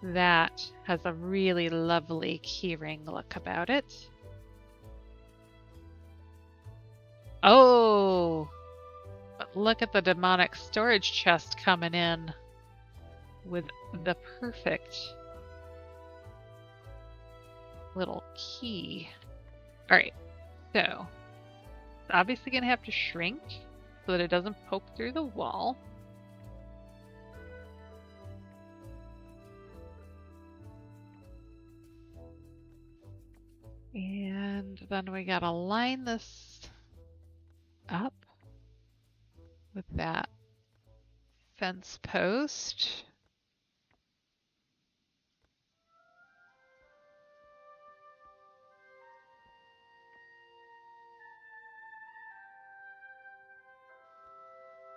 That has a really lovely keyring look about it. Oh, but look at the demonic storage chest coming in with the perfect little key. All right, so it's obviously going to have to shrink so that it doesn't poke through the wall. And then we got to line this up with that fence post.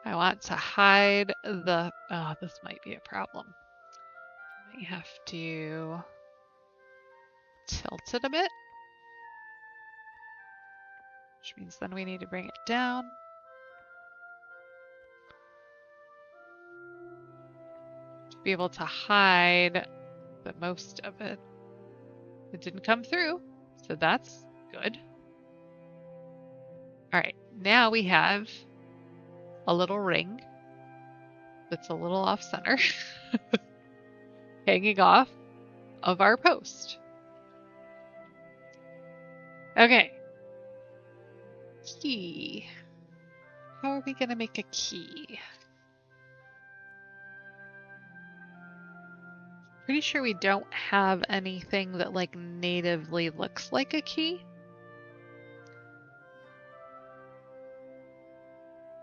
I want to hide the, oh, this might be a problem. I have to tilt it a bit, which means then we need to bring it down. To be able to hide the most of it. It didn't come through, so that's good. All right, now we have a little ring that's a little off center hanging off of our post. Okay. Key. How are we going to make a key? Pretty sure we don't have anything that like natively looks like a key.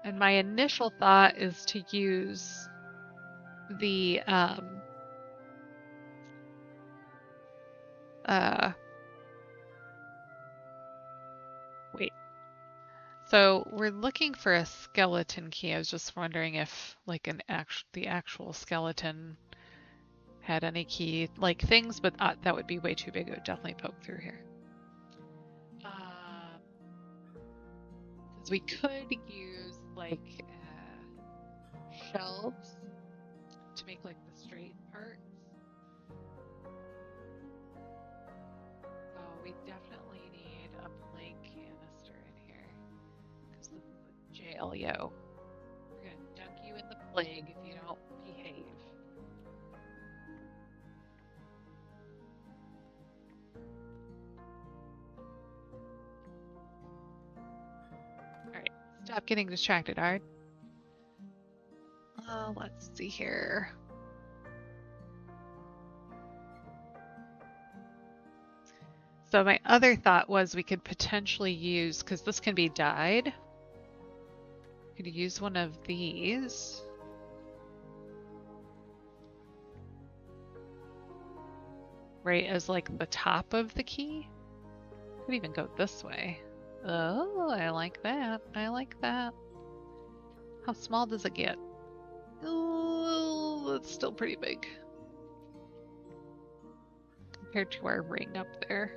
And my initial thought is to use the wait. So we're looking for a skeleton key. I was just wondering if like the actual skeleton had any key like things, but that would be way too big. It would definitely poke through here. Because we could use like shelves to make like the straight parts. Oh, we definitely need a plague canister in here because this is a jail, yo. We're gonna dunk you in the plague if you don't behave. Alright, stop getting distracted, Ard. Let's see here. So my other thought was we could potentially use, because this can be dyed, we could use one of these. Right as like the top of the key. Could even go this way. Oh, I like that. I like that. How small does it get? Oh, it's still pretty big. Compared to our ring up there.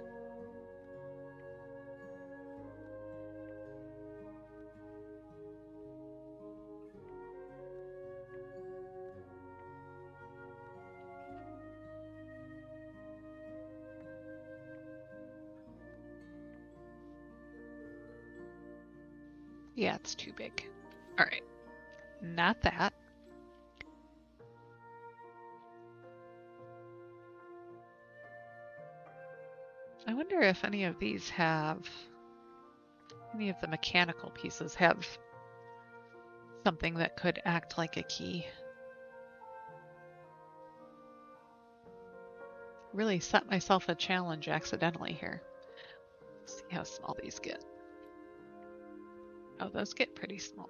Yeah, it's too big. All right, not that. I wonder if any of these have, any of the mechanical pieces have something that could act like a key. Really set myself a challenge accidentally here. Let's see how small these get. Oh, those get pretty small.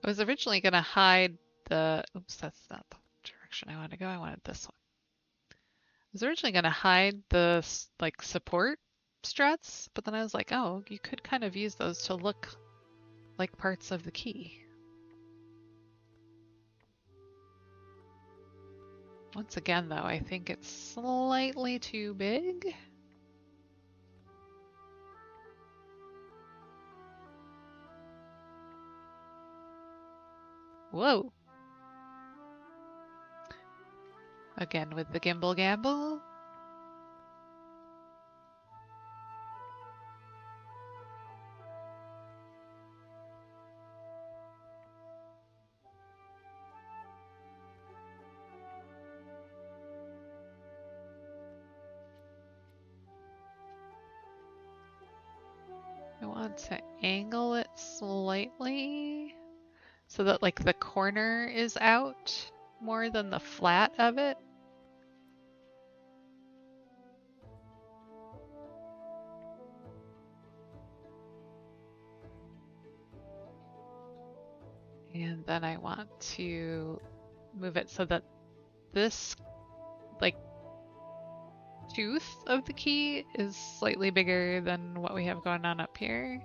I was originally going to hide the, oops, that's not the direction I wanted to go. I wanted this one. I was originally going to hide the like support struts, but then I was like, oh, you could kind of use those to look like parts of the key. Once again, though, I think it's slightly too big. Whoa. Again with the gimbal gamble. I want to angle it slightly so that like the corner is out more than the flat of it. And then I want to move it so that this like tooth of the key is slightly bigger than what we have going on up here.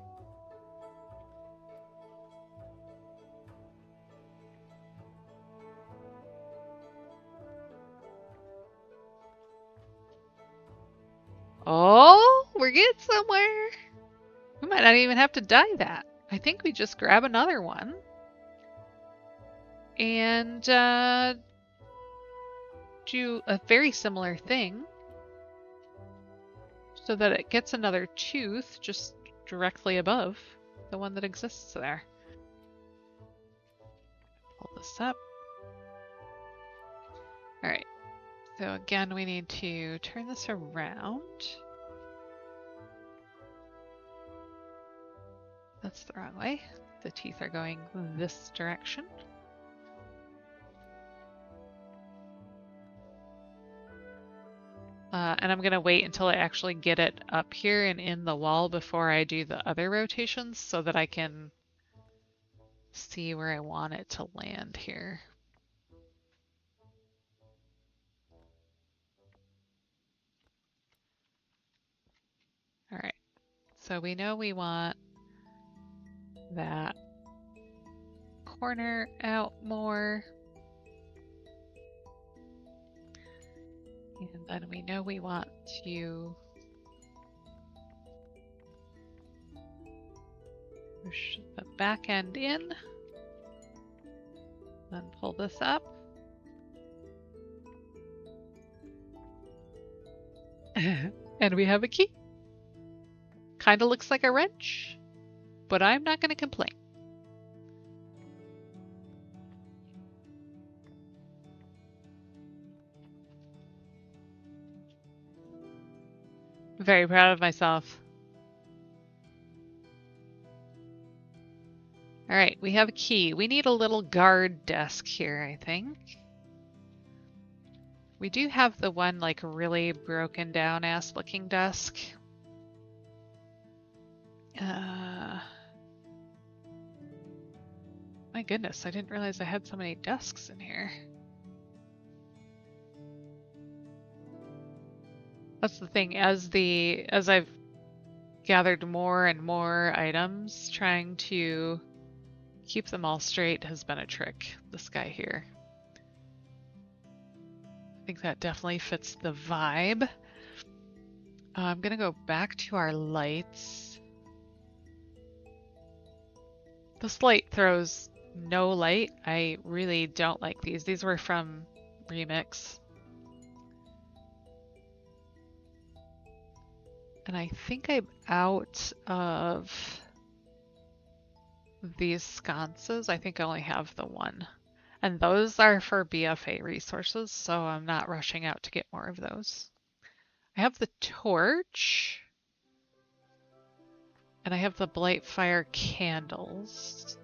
Oh, we're getting somewhere. We might not even have to dye that. I think we just grab another one and do a very similar thing so that it gets another tooth just directly above the one that exists there. Pull this up. All right, so again, we need to turn this around. That's the wrong way. The teeth are going this direction. And I'm gonna wait until I actually get it up here and in the wall before I do the other rotations so that I can see where I want it to land here. All right, so we know we want that corner out more. And then we know we want to push the back end in. Then pull this up. And we have a key. Kind of looks like a wrench, but I'm not going to complain. Very proud of myself. All right, we have a key. We need a little guard desk here, I think. We do have the one like really broken down ass looking desk. My goodness, I didn't realize I had so many desks in here. That's the thing, as I've gathered more and more items, trying to keep them all straight has been a trick. This guy here. I think that definitely fits the vibe. I'm gonna go back to our lights. This light throws no light. I really don't like these. These were from Remix. And I think I'm out of these sconces. I think I only have the one. And those are for BFA resources, so I'm not rushing out to get more of those. I have the torch. And I have the blight fire candles.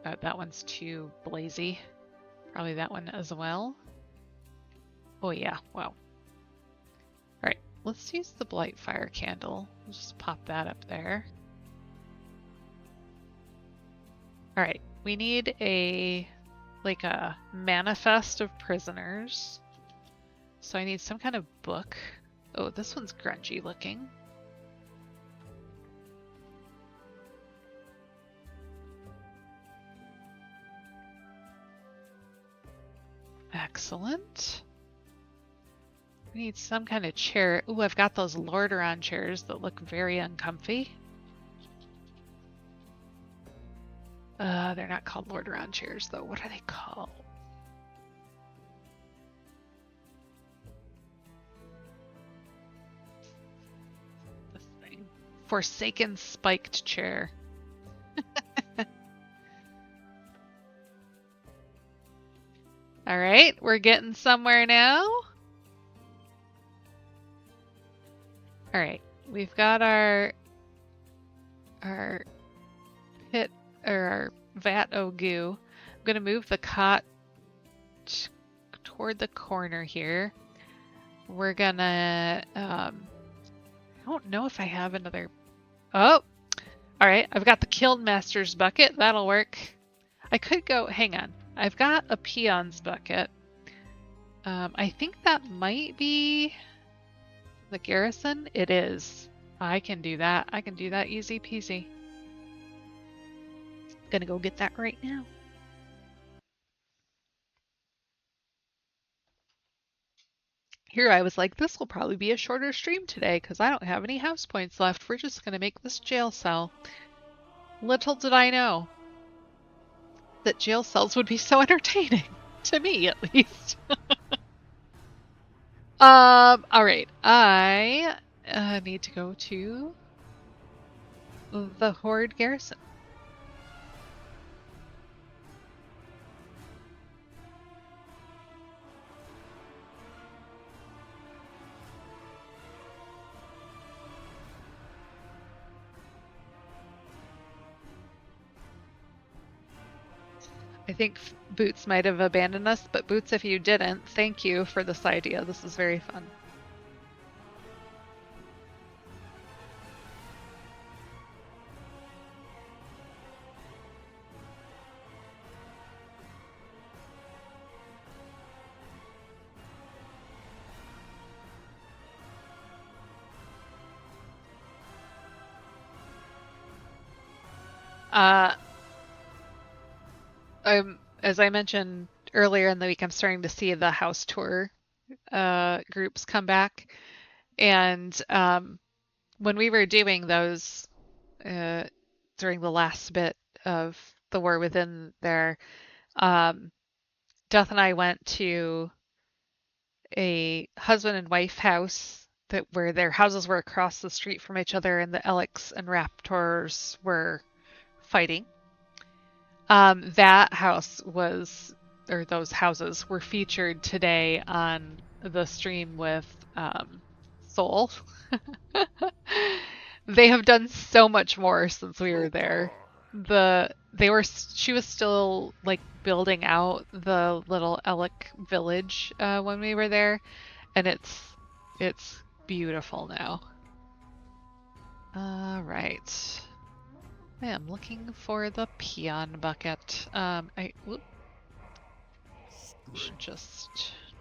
That one's too blazy. Probably that one as well. Oh yeah, wow. Alright, let's use the blight fire candle. We'll just pop that up there. All right, we need a manifest of prisoners. So I need some kind of book. Oh, this one's grungy looking. Excellent. We need some kind of chair. Ooh, I've got those Lordaeron chairs that look very uncomfy. They're not called Lordaeron chairs, though. What are they called? This thing. Forsaken spiked chair. All right, we're getting somewhere now. All right, we've got our pit or our vat o' goo. I'm gonna move the cot toward the corner here. We're gonna I don't know if I have another. Oh, all right, I've got the Kiln Master's bucket. That'll work. I could go, hang on. I've got a peon's bucket. I think that might be the garrison. It is. I can do that. I can do that easy peasy. Gonna go get that right now. Here I was like, this will probably be a shorter stream today because I don't have any house points left. We're just gonna make this jail cell. Little did I know that jail cells would be so entertaining. To me, at least. All right. I need to go to the Horde garrison. I think Boots might have abandoned us, but Boots, if you didn't, thank you for this idea. This is very fun. As I mentioned earlier in the week, I'm starting to see the house tour groups come back. And when we were doing those during the last bit of the War Within there, Death and I went to a husband and wife house where their houses were across the street from each other and the Elix and Raptors were fighting. That house was, or those houses were featured today on the stream with Soul. They have done so much more since we were there. She was still like building out the little Elec village when we were there, and it's beautiful now. All right. I am looking for the peon bucket. I should just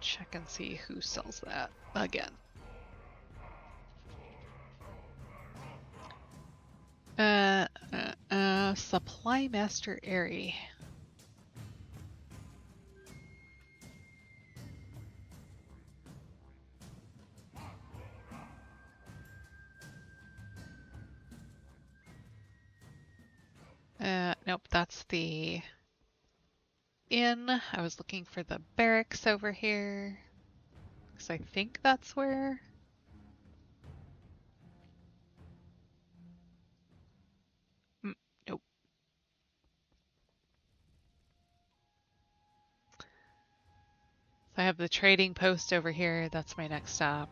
check and see who sells that again. Supply Master Airy. Nope, that's the inn. I was looking for the barracks over here. Because I think that's where... Nope. So I have the trading post over here. That's my next stop.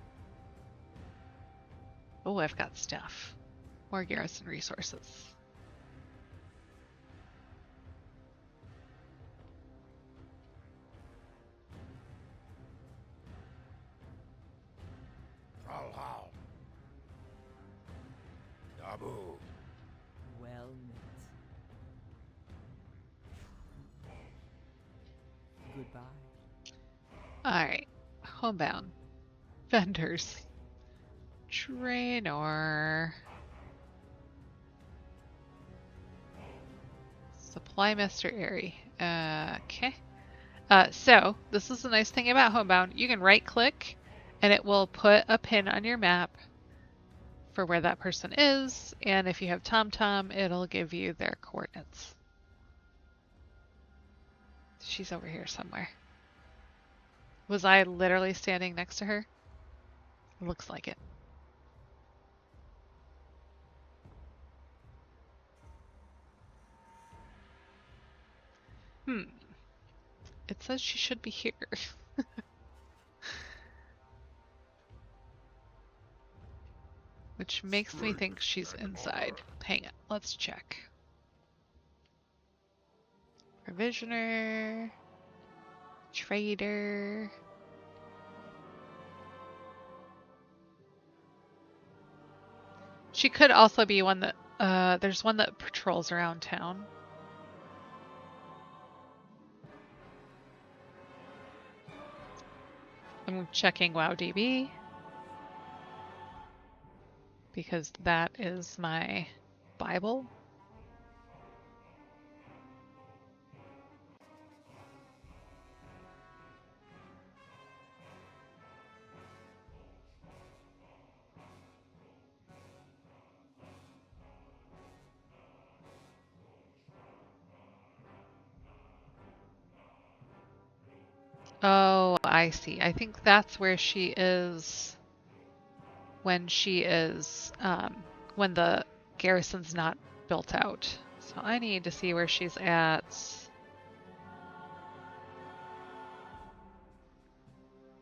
Oh, I've got stuff. More garrison resources. Well met. Goodbye. Alright. Homebound. Vendors. Trainer. Supply Master Airy. Okay. So, this is the nice thing about Homebound. You can right click and it will put a pin on your map for where that person is, and if you have TomTom, it'll give you their coordinates. She's over here somewhere. Was I literally standing next to her? Looks like it. It says she should be here. Which makes me think she's inside. Hang on, let's check. Provisioner. Trader. She could also be one that, there's one that patrols around town. I'm checking WowDB because that is my Bible. Oh, I see. I think that's where she is when she is, when the garrison's not built out. So I need to see where she's at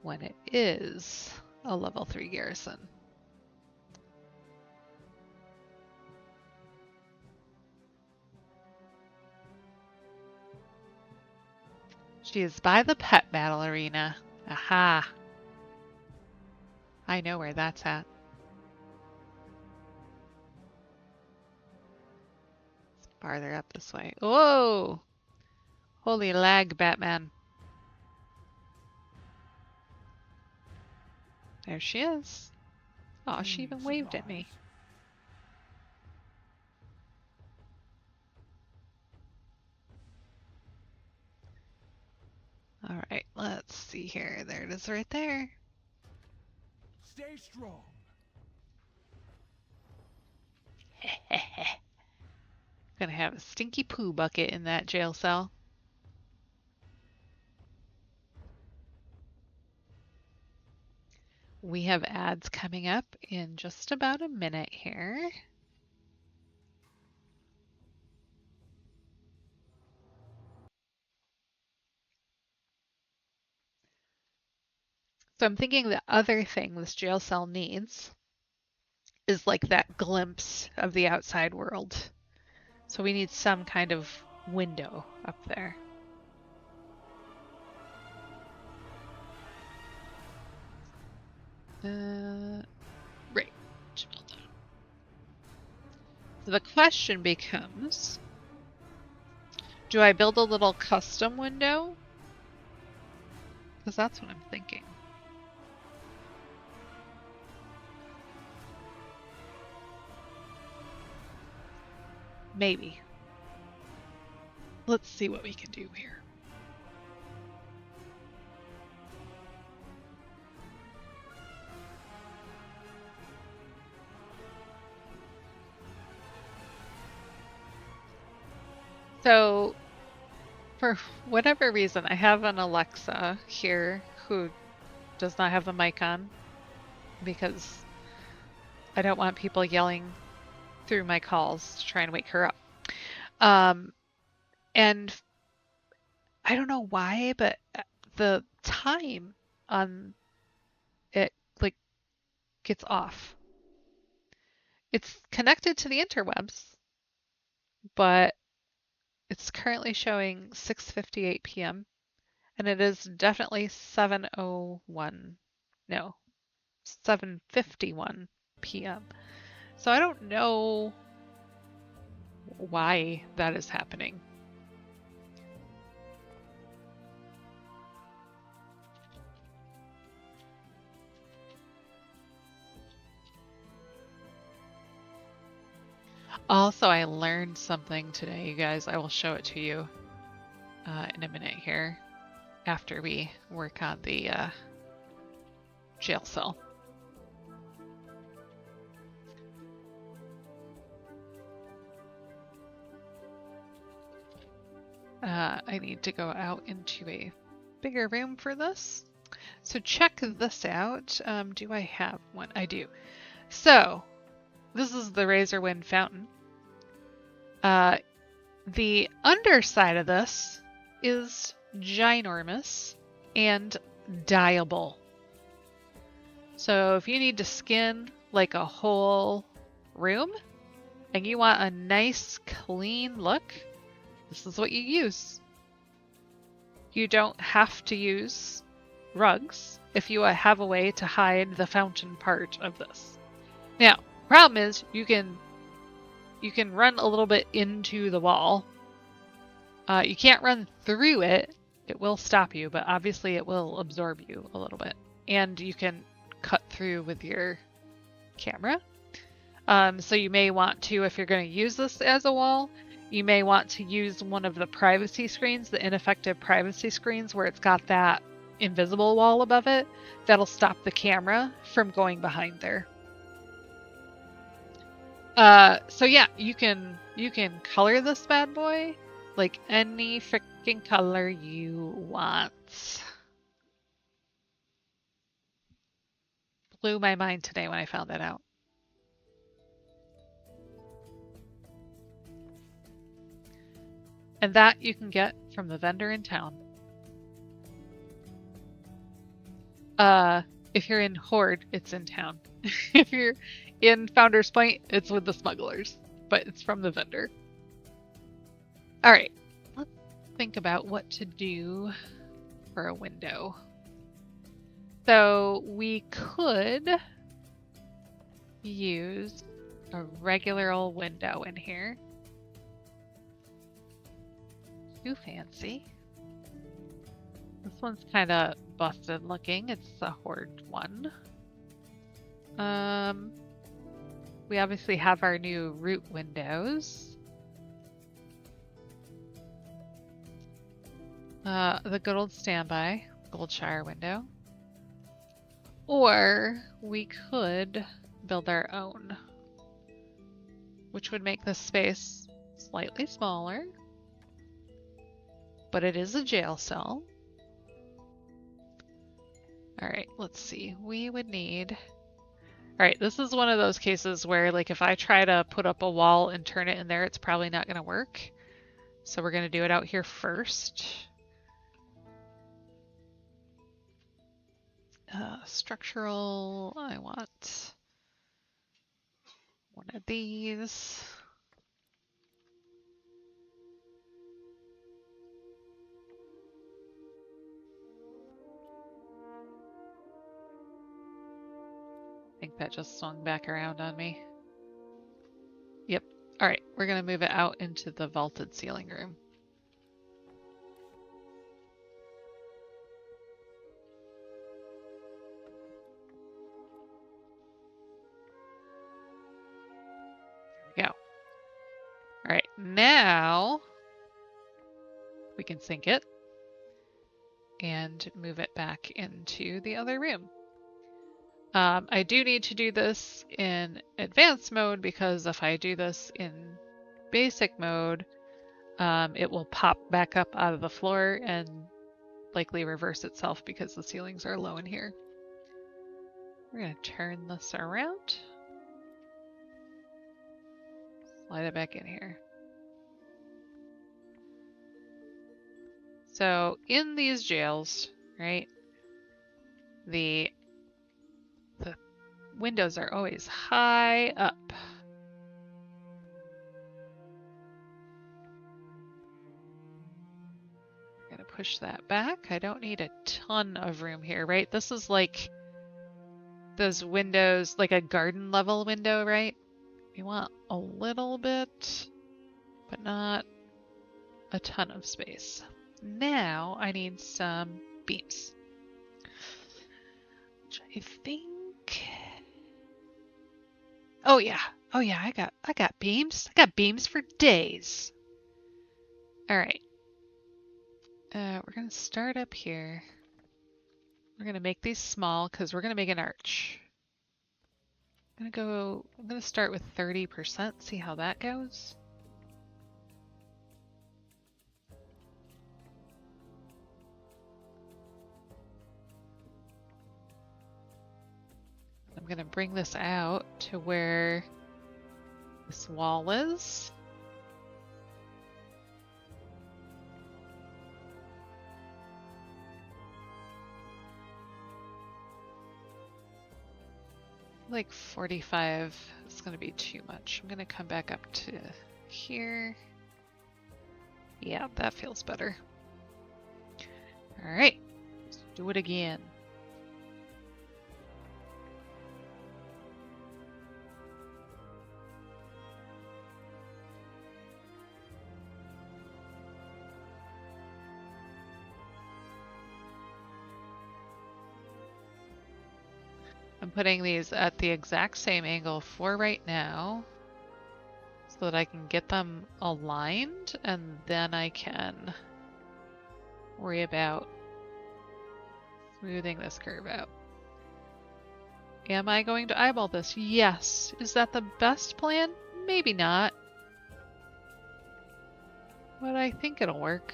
when it is a level 3 garrison. She is by the pet battle arena. Aha. I know where that's at. It's farther up this way. Whoa! Holy lag, Batman. There she is. Oh, she even waved at me. All right, let's see here. There it is right there. Stay strong. Gonna have a stinky poo bucket in that jail cell. We have ads coming up in just about a minute here. So I'm thinking the other thing this jail cell needs is like that glimpse of the outside world. So we need some kind of window up there. Right. So the question becomes, do I build a little custom window? Because that's what I'm thinking. Maybe. Let's see what we can do here. So, for whatever reason, I have an Alexa here who does not have the mic on because I don't want people yelling through my calls to try and wake her up. And I don't know why, but the time on it like gets off. It's connected to the interwebs, but it's currently showing 6:58 p.m. and it is definitely 7:01. No, 7:51 p.m. So I don't know why that is happening. Also, I learned something today, you guys. I will show it to you in a minute here after we work on the jail cell. I need to go out into a bigger room for this. So check this out. Do I have one? I do. So this is the Razor Wind Fountain. The underside of this is ginormous and dyeable. So if you need to skin like a whole room and you want a nice clean look, this is what you use. You don't have to use rugs if you have a way to hide the fountain part of this. Now, problem is you can run a little bit into the wall. You can't run through it. It will stop you, but obviously it will absorb you a little bit. And you can cut through with your camera. So you may want to, if you're going to use this as a wall, you may want to use one of the privacy screens, the ineffective privacy screens where it's got that invisible wall above it. That'll stop the camera from going behind there. So yeah, you can color this bad boy like any freaking color you want. Blew my mind today when I found that out. And that you can get from the vendor in town. If you're in Horde, it's in town. If you're in Founder's Point, it's with the smugglers, but it's from the vendor. All right, let's think about what to do for a window. So we could use a regular old window in here. Too fancy. This one's kind of busted looking. It's a Horde one. We obviously have our new root windows. The good old standby Goldshire window. Or we could build our own, which would make this space slightly smaller, but it is a jail cell. All right, let's see. We would need... All right, this is one of those cases where, like, if I try to put up a wall and turn it in there, it's probably not going to work. So we're going to do it out here first. Structural, I want one of these. I think that just swung back around on me. Yep. All right, we're going to move it out into the vaulted ceiling room. There we go. All right, now we can sync it and move it back into the other room. I do need to do this in advanced mode because if I do this in basic mode, it will pop back up out of the floor and likely reverse itself because the ceilings are low in here. We're going to turn this around. Slide it back in here. So in these jails, right, the windows are always high up. I'm gonna push that back. I don't need a ton of room here, right? This is like those windows, like a garden level window, right? We want a little bit, but not a ton of space. Now I need some beams. Which I think... Oh yeah. Oh yeah, I got beams. I got beams for days. All right. We're gonna start up here. We're gonna make these small because we're gonna make an arch. I'm gonna start with 30%, see how that goes. I'm gonna bring this out to where this wall is. Like 45 is gonna be too much. I'm gonna come back up to here. Yeah, that feels better. All right, let's do it again. I'm putting these at the exact same angle for right now so that I can get them aligned, and then I can worry about smoothing this curve out. Am I going to eyeball this? Yes. Is that the best plan? Maybe not. But I think it'll work.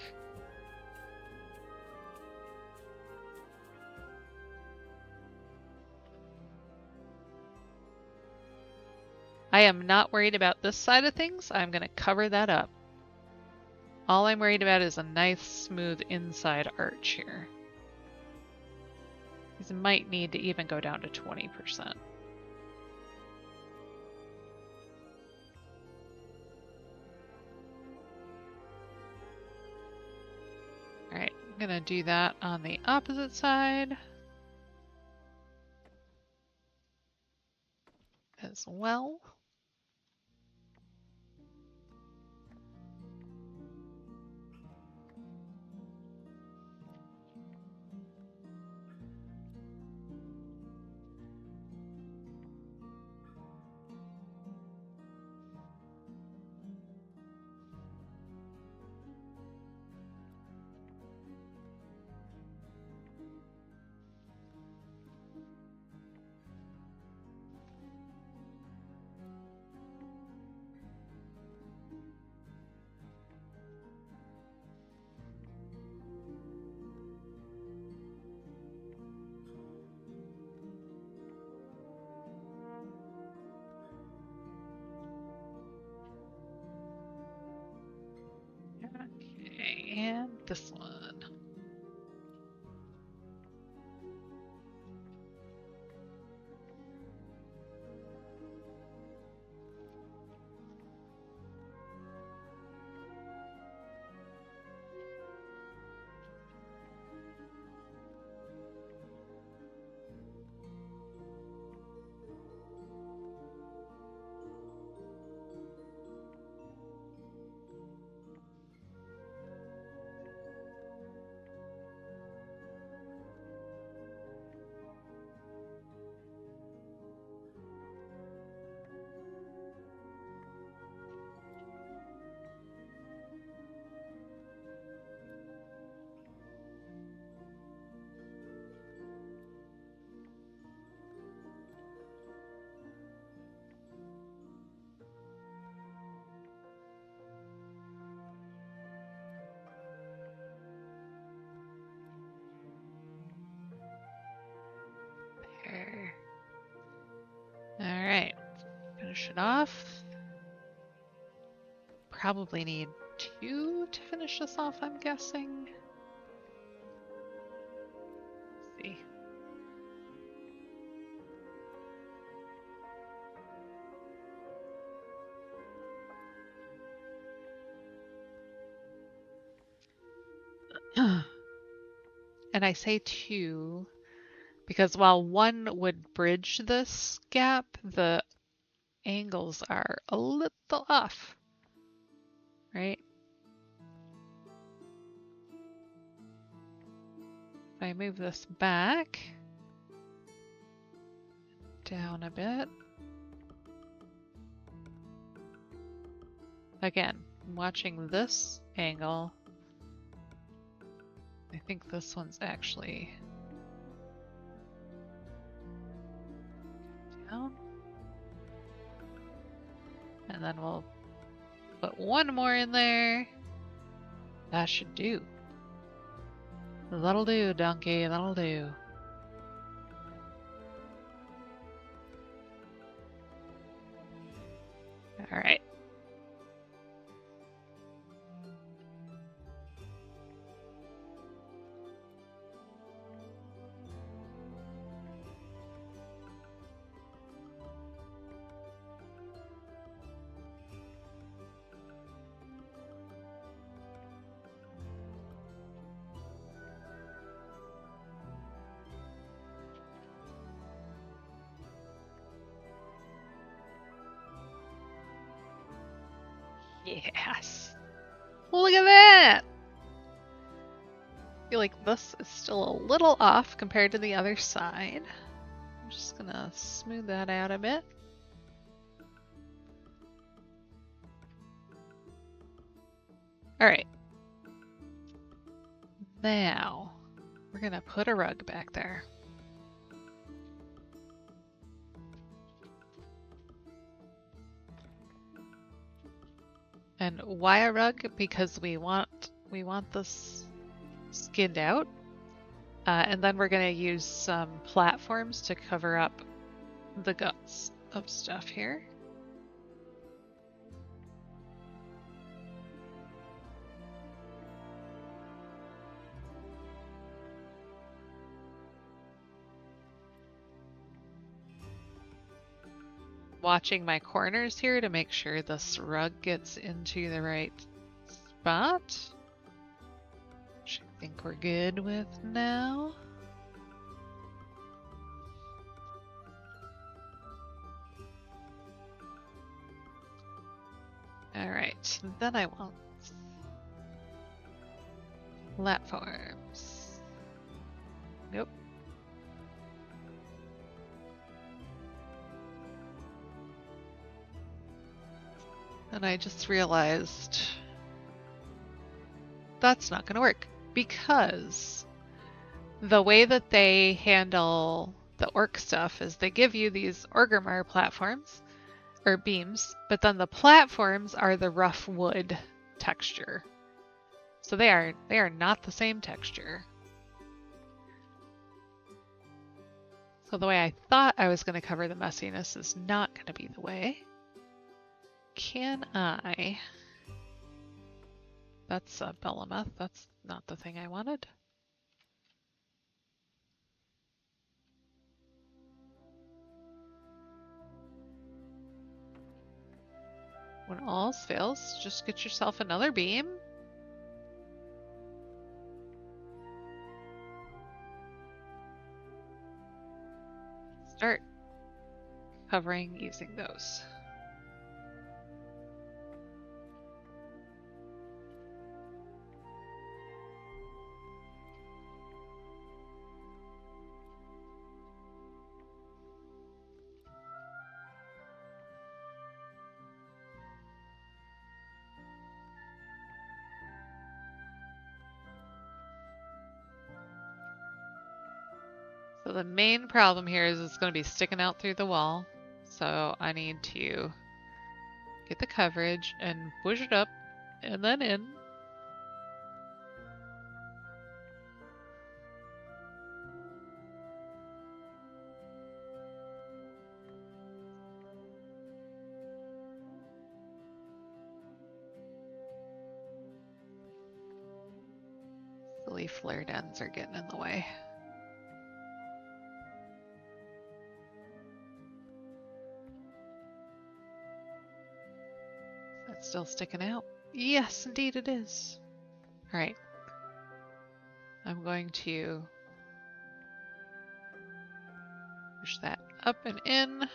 I am not worried about this side of things. I'm going to cover that up. All I'm worried about is a nice smooth inside arch here. These might need to even go down to 20%. Alright, I'm going to do that on the opposite side as well. Okay, and this one. There. All right, finish it off. Probably need 2 to finish this off, I'm guessing. Let's see. And I say 2 because while 1 would bridge this gap, the angles are a little off, right? If I move this back, down a bit. Again, I'm watching this angle. I think this one's actually down. And then we'll put one more in there. That should do. That'll do, donkey, that'll do. All right. Yes. Look at that! I feel like this is still a little off compared to the other side. I'm just gonna smooth that out a bit. Alright. Now, we're gonna put a rug back there. And why a rug? Because we want this skinned out. And then we're gonna use some platforms to cover up the guts of stuff here. Watching my corners here to make sure this rug gets into the right spot, which I think we're good with now. All right, then I want platforms. Nope. And I just realized that's not going to work because the way that they handle the orc stuff is they give you these Orgrimmar platforms or beams, but then the platforms are the rough wood texture. So they are not the same texture. So the way I thought I was going to cover the messiness is not going to be the way. Can I? That's a Belemeth. That's not the thing I wanted. When all else fails, just get yourself another beam. Start covering using those. So the main problem here is it's going to be sticking out through the wall. So I need to get the coverage and push it up and then in. Silly flared ends are getting in the way. That's still sticking out. Yes, indeed it is. All right. I'm going to push that up and in.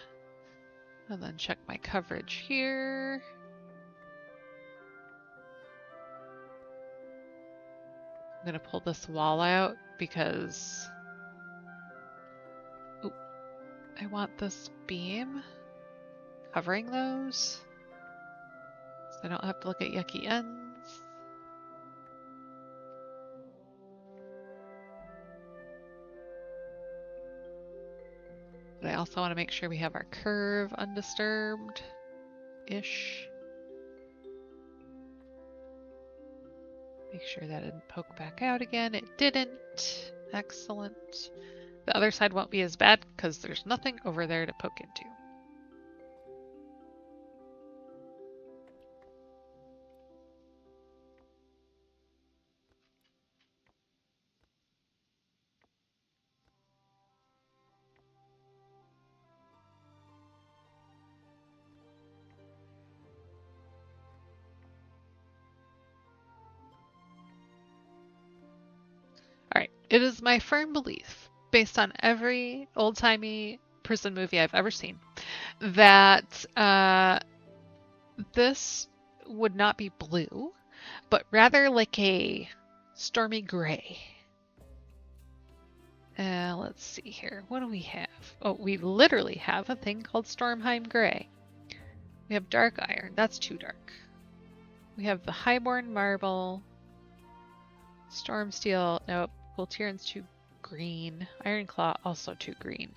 And then check my coverage here. I'm gonna pull this wall out because I want this beam covering those so I don't have to look at yucky ends. But I also want to make sure we have our curve undisturbed-ish. Make sure that didn't poke back out again. It didn't. Excellent. The other side won't be as bad because there's nothing over there to poke into. Alright, it is my firm belief, based on every old-timey prison movie I've ever seen, that this would not be blue, but rather like a stormy gray. Let's see here. What do we have? Oh, we literally have a thing called Stormheim Gray. We have Dark Iron. That's too dark. We have the Highborn Marble. Storm Steel. Nope. Voltiran's too green. Ironclaw also too green.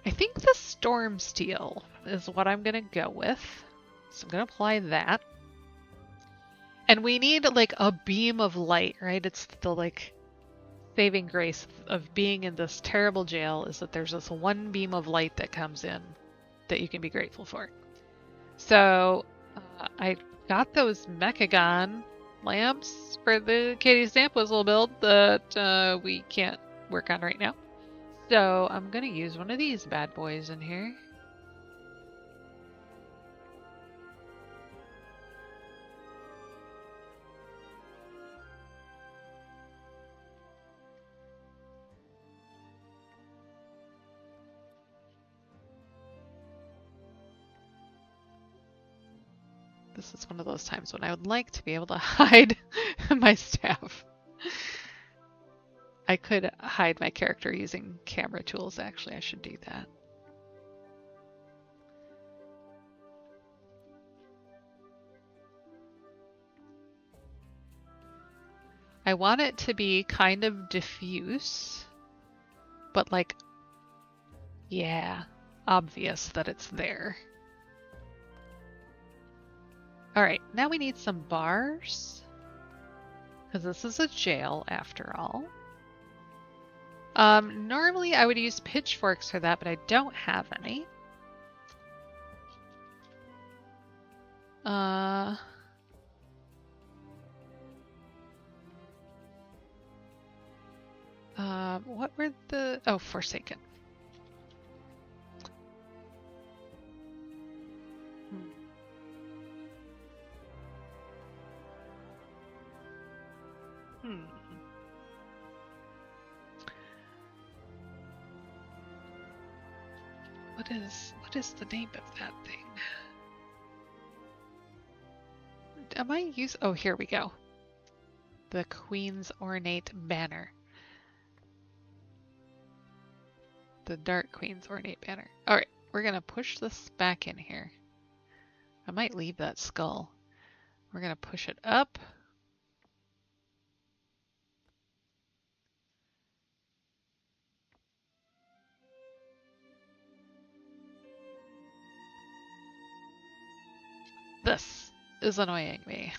I think the Storm Steel is what I'm going to go with. So I'm going to apply that. And we need like a beam of light, right? It's the like saving grace of being in this terrible jail is that there's this one beam of light that comes in that you can be grateful for. So I got those Mechagon lamps for the Katie's Stamp Whistle build that we can't work on right now. So I'm going to use one of these bad boys in here. This is one of those times when I would like to be able to hide my staff. I could hide my character using camera tools, actually. I should do that. I want it to be kind of diffuse, but like, yeah, obvious that it's there. Alright, now we need some bars, because this is a jail after all. Normally I would use pitchforks for that, but I don't have any. What were the... Oh, Forsaken. What is the name of that thing? Am I oh, here we go. The Queen's Ornate Banner. The Dark Queen's Ornate Banner. Alright, we're gonna push this back in here. I might leave that skull. We're gonna push it up. This is annoying me.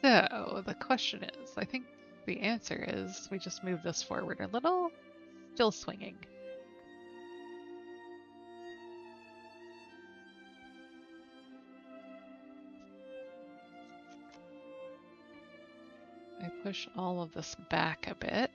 So the question is, I think the answer is we just move this forward a little. Still swinging. I push all of this back a bit.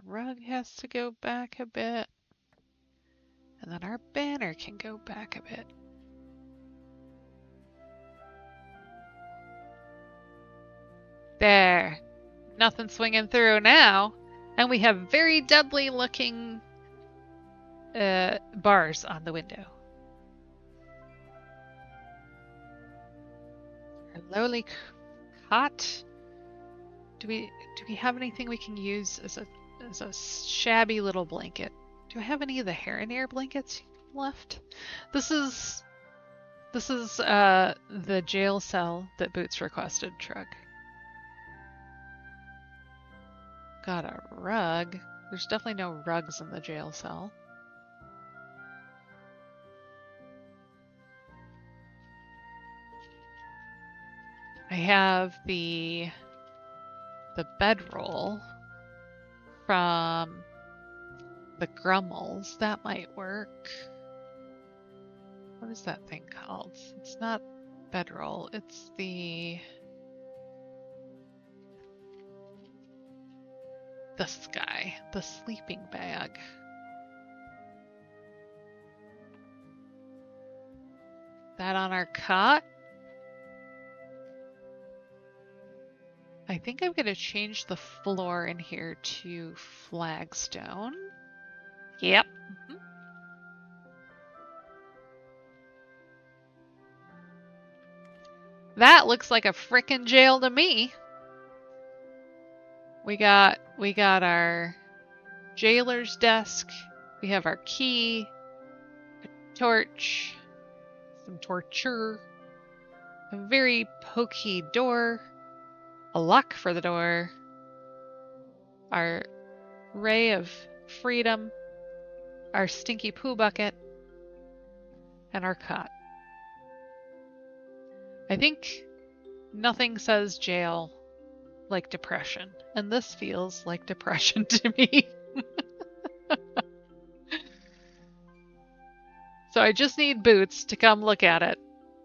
rug has to go back a bit. And then our banner can go back a bit. There. Nothing swinging through now. And we have very deadly looking bars on the window. Our lowly cot. Do we have anything we can use as a shabby little blanket? Do I have any of the hair and air blankets left? This is the jail cell that Boots requested, Trug. Got a rug. There's definitely no rugs in the jail cell. I have the bedroll from the Grummels. That might work. What is that thing called? It's not bedroll. It's this guy, the sleeping bag. That on our cot. I think I'm gonna change the floor in here to flagstone. Yep. Mm-hmm. That looks like a frickin' jail to me. We got our jailer's desk. We have our key, a torch, some torture, a very pokey door, a lock for the door, our ray of freedom, our stinky poo bucket, and our cot. I think nothing says jail like depression, and this feels like depression to me. So I just need Boots to come look at it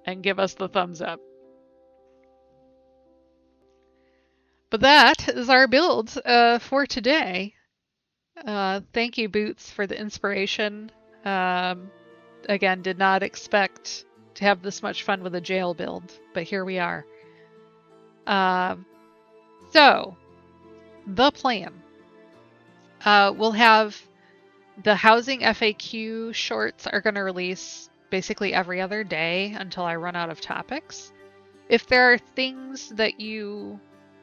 and give us the thumbs up. But that is our build for today. Thank you, Boots, for the inspiration. Again, did not expect to have this much fun with a jail build, but here we are. So, the plan. We'll have the housing FAQ shorts are going to release basically every other day until I run out of topics. If there are things that you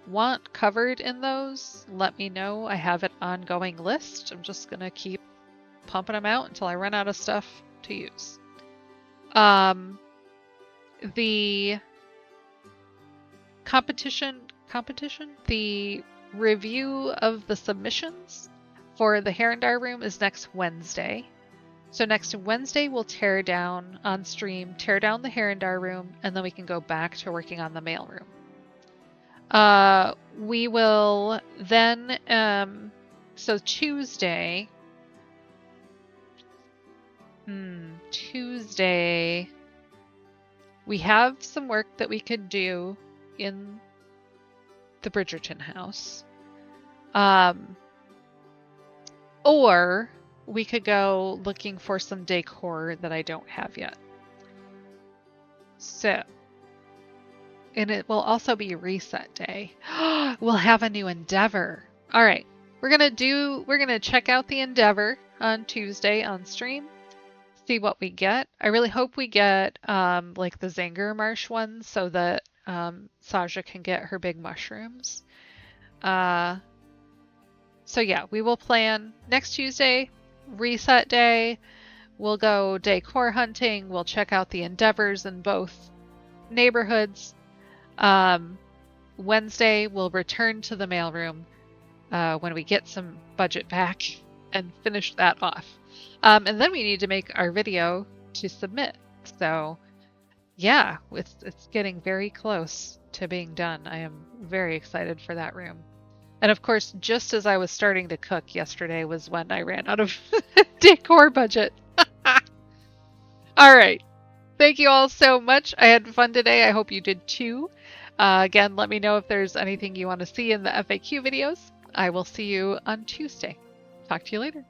want covered in those, let me know. I have an ongoing list. I'm just going to keep pumping them out until I run out of stuff to use. The competition, the review of the submissions for the Herondar room is next Wednesday. So next Wednesday we'll tear down on stream, tear down the Herondar room, and then we can go back to working on the mailroom. We will then, so Tuesday, we have some work that we could do in the Bridgerton house. Or we could go looking for some decor that I don't have yet. So, and it will also be reset day. We'll have a new endeavor. All right, we're gonna check out the endeavor on Tuesday on stream. See what we get. I really hope we get like the Zanger Marsh one so that Saja can get her big mushrooms. So yeah, we will plan next Tuesday, reset day. We'll go decor hunting. We'll check out the endeavors in both neighborhoods. Wednesday, we'll return to the mailroom when we get some budget back and finish that off. And then we need to make our video to submit. So yeah, it's getting very close to being done. I am very excited for that room. And of course, just as I was starting to cook yesterday was when I ran out of decor budget. All right. Thank you all so much. I had fun today. I hope you did too. Again, let me know if there's anything you want to see in the FAQ videos. I will see you on Tuesday. Talk to you later.